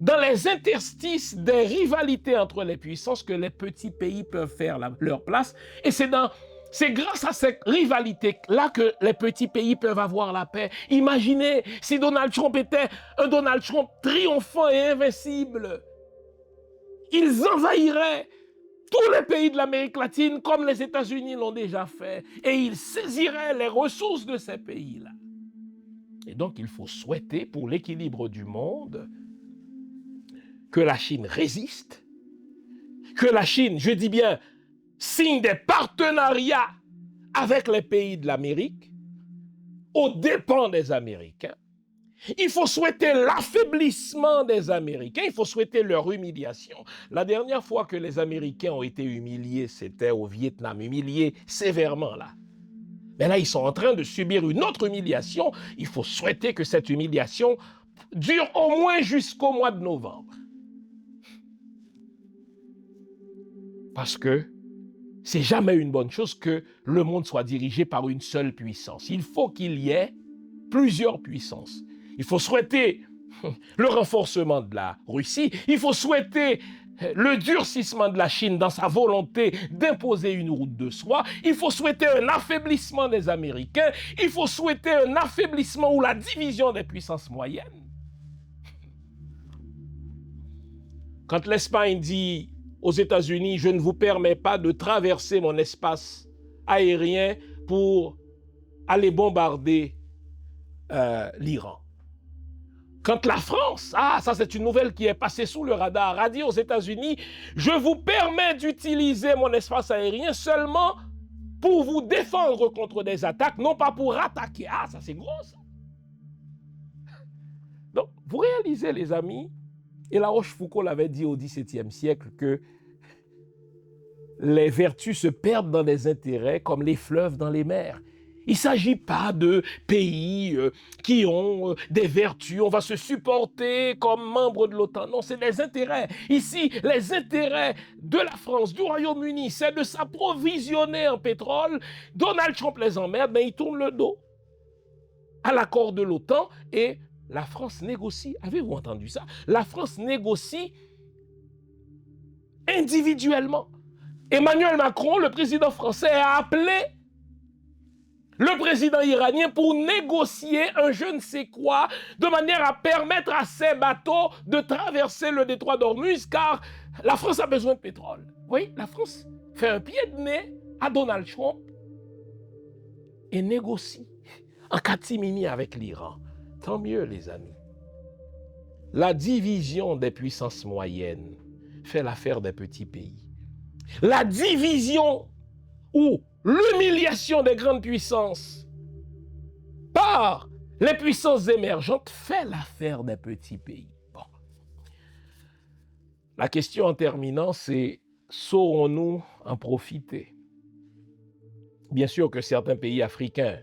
dans les interstices des rivalités entre les puissances que les petits pays peuvent faire leur place. Et c'est grâce à cette rivalité-là que les petits pays peuvent avoir la paix. Imaginez si Donald Trump était un Donald Trump triomphant et invincible. Ils envahiraient tous les pays de l'Amérique latine comme les États-Unis l'ont déjà fait. Et ils saisiraient les ressources de ces pays-là. Et donc, il faut souhaiter pour l'équilibre du monde que la Chine résiste, que la Chine, je dis bien, signe des partenariats avec les pays de l'Amérique, aux dépens des Américains. Il faut souhaiter l'affaiblissement des Américains, il faut souhaiter leur humiliation. La dernière fois que les Américains ont été humiliés, c'était au Vietnam, humiliés sévèrement là. Mais là, ils sont en train de subir une autre humiliation. Il faut souhaiter que cette humiliation dure au moins jusqu'au mois de novembre. Parce que c'est jamais une bonne chose que le monde soit dirigé par une seule puissance. Il faut qu'il y ait plusieurs puissances. Il faut souhaiter le renforcement de la Russie. Il faut souhaiter le durcissement de la Chine dans sa volonté d'imposer une route de soie. Il faut souhaiter un affaiblissement des Américains. Il faut souhaiter un affaiblissement ou la division des puissances moyennes. Quand l'Espagne dit aux États-Unis, je ne vous permets pas de traverser mon espace aérien pour aller bombarder l'Iran. Quand la France, ça c'est une nouvelle qui est passée sous le radar, a dit aux États-Unis, je vous permets d'utiliser mon espace aérien seulement pour vous défendre contre des attaques, non pas pour attaquer. Ça c'est gros ça. Donc, vous réalisez les amis, et La Rochefoucauld l'avait dit au XVIIe siècle que les vertus se perdent dans les intérêts comme les fleuves dans les mers. Il ne s'agit pas de pays qui ont des vertus, on va se supporter comme membre de l'OTAN. Non, c'est des intérêts. Ici, les intérêts de la France, du Royaume-Uni, c'est de s'approvisionner en pétrole. Donald Trump les emmerde, mais il tourne le dos à l'accord de l'OTAN et la France négocie. Avez-vous entendu ça? La France négocie individuellement. Emmanuel Macron, le président français, a appelé le président iranien pour négocier un je ne sais quoi de manière à permettre à ces bateaux de traverser le détroit d'Ormuz car la France a besoin de pétrole. Oui, la France fait un pied de nez à Donald Trump et négocie en catimini avec l'Iran. Tant mieux, les amis. La division des puissances moyennes fait l'affaire des petits pays. La division ou l'humiliation des grandes puissances par les puissances émergentes fait l'affaire des petits pays. Bon. La question en terminant, c'est saurons-nous en profiter? Bien sûr que certains pays africains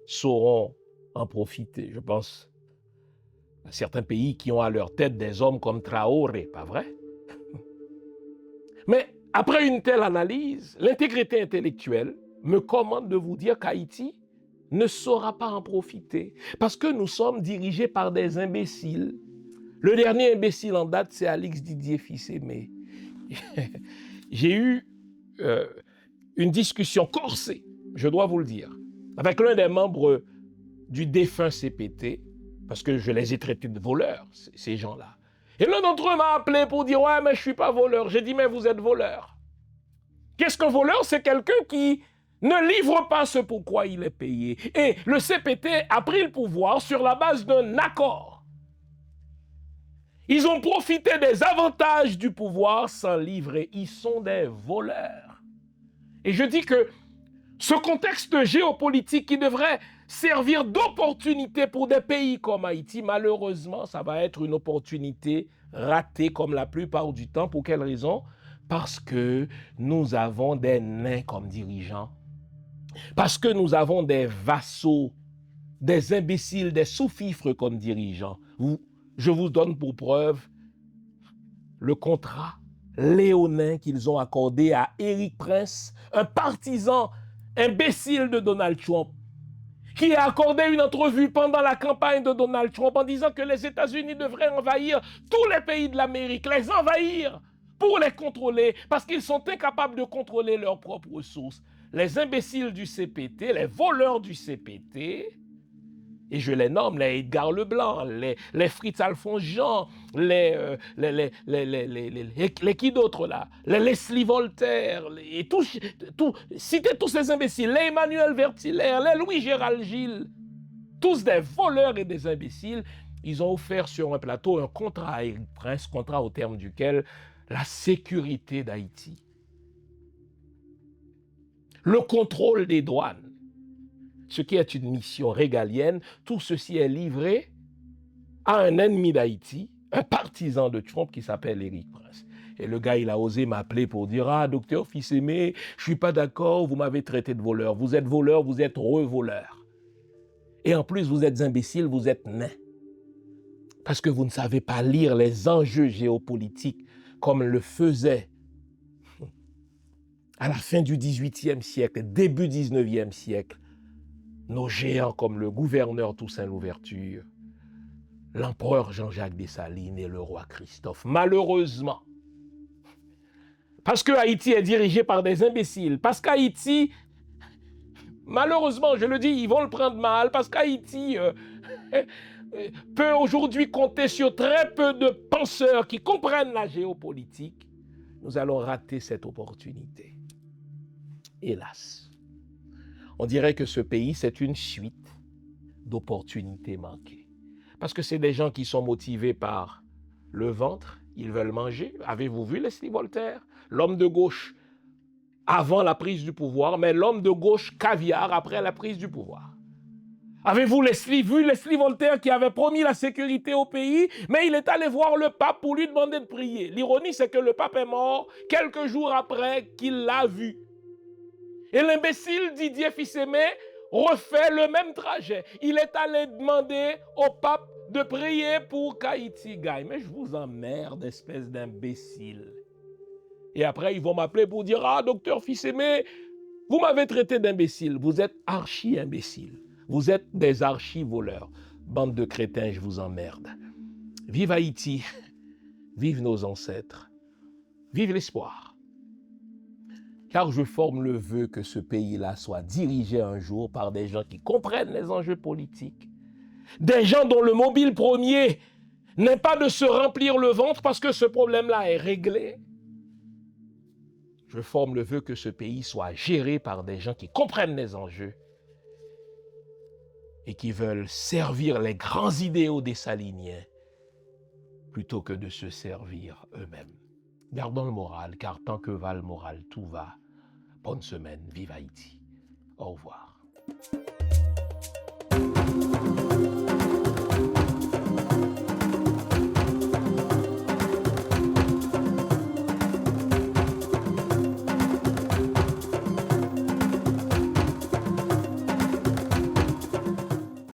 sauront en profiter. Je pense à certains pays qui ont à leur tête des hommes comme Traoré, pas vrai? Mais après une telle analyse, l'intégrité intellectuelle me commande de vous dire qu'Haïti ne saura pas en profiter parce que nous sommes dirigés par des imbéciles. Le dernier imbécile en date, c'est Alix Didier Fils-Aimé. J'ai eu une discussion corsée, je dois vous le dire, avec l'un des membres du défunt CPT, parce que je les ai traités de voleurs, ces gens-là. Et l'un d'entre eux m'a appelé pour dire « Ouais, mais je ne suis pas voleur. » J'ai dit « Mais vous êtes voleur. » Qu'est-ce qu'un voleur? C'est quelqu'un qui ne livre pas ce pourquoi il est payé. Et le CPT a pris le pouvoir sur la base d'un accord. Ils ont profité des avantages du pouvoir sans livrer. Ils sont des voleurs. Et je dis que ce contexte géopolitique qui devrait servir d'opportunité pour des pays comme Haïti, malheureusement, ça va être une opportunité ratée comme la plupart du temps. Pour quelle raison? Parce que nous avons des nains comme dirigeants. Parce que nous avons des vassaux, des imbéciles, des sous-fifres comme dirigeants. Je vous donne pour preuve le contrat léonin qu'ils ont accordé à Éric Prince, un partisan imbécile de Donald Trump, qui a accordé une entrevue pendant la campagne de Donald Trump en disant que les États-Unis devraient envahir tous les pays de l'Amérique, les envahir pour les contrôler, parce qu'ils sont incapables de contrôler leurs propres ressources. Les imbéciles du CPT, les voleurs du CPT, et je les nomme, les Edgar Leblanc, les Fritz Alphonse Jean, les qui d'autres là, les Leslie Voltaire, et citez tous ces imbéciles, les Emmanuel Vertiller, les Louis Gérald Gilles, tous des voleurs et des imbéciles. Ils ont offert sur un plateau un contrat à Éric Prince, contrat au terme duquel la sécurité d'Haïti, le contrôle des douanes, ce qui est une mission régalienne, tout ceci est livré à un ennemi d'Haïti, un partisan de Trump qui s'appelle Éric Prince. Et le gars, il a osé m'appeler pour dire « Ah, docteur Fils-Aimé, je ne suis pas d'accord, vous m'avez traité de voleur. Vous êtes voleur, vous êtes revoleur. Et en plus, vous êtes imbécile, vous êtes nain. Parce que vous ne savez pas lire les enjeux géopolitiques comme le faisaient à la fin du XVIIIe siècle, début XIXe siècle, nos géants comme le gouverneur Toussaint Louverture, l'empereur Jean-Jacques Dessalines et le roi Christophe. Malheureusement, parce que Haïti est dirigé par des imbéciles, parce qu'Haïti, malheureusement, je le dis, ils vont le prendre mal, parce qu'Haïti peut aujourd'hui compter sur très peu de penseurs qui comprennent la géopolitique, nous allons rater cette opportunité. Hélas. On dirait que ce pays, c'est une suite d'opportunités manquées. Parce que c'est des gens qui sont motivés par le ventre, ils veulent manger. Avez-vous vu Leslie Voltaire? L'homme de gauche avant la prise du pouvoir, mais l'homme de gauche caviar après la prise du pouvoir. Avez-vous vu Leslie Voltaire qui avait promis la sécurité au pays, mais il est allé voir le pape pour lui demander de prier. L'ironie, c'est que le pape est mort quelques jours après qu'il l'a vu. Et l'imbécile Didier Fils-Aimé refait le même trajet. Il est allé demander au pape de prier pour qu'Haïti gagne. Mais je vous emmerde, espèce d'imbécile. Et après, ils vont m'appeler pour dire, ah, docteur Fils-Aimé, vous m'avez traité d'imbécile. Vous êtes archi-imbécile. Vous êtes des archi-voleurs. Bande de crétins, je vous emmerde. Vive Haïti. Vive nos ancêtres. Vive l'espoir. Car je forme le vœu que ce pays-là soit dirigé un jour par des gens qui comprennent les enjeux politiques. Des gens dont le mobile premier n'est pas de se remplir le ventre parce que ce problème-là est réglé. Je forme le vœu que ce pays soit géré par des gens qui comprennent les enjeux et qui veulent servir les grands idéaux des Saliniens plutôt que de se servir eux-mêmes. Gardons le moral, car tant que va le moral, tout va. Bonne semaine, vive Haïti. Au revoir.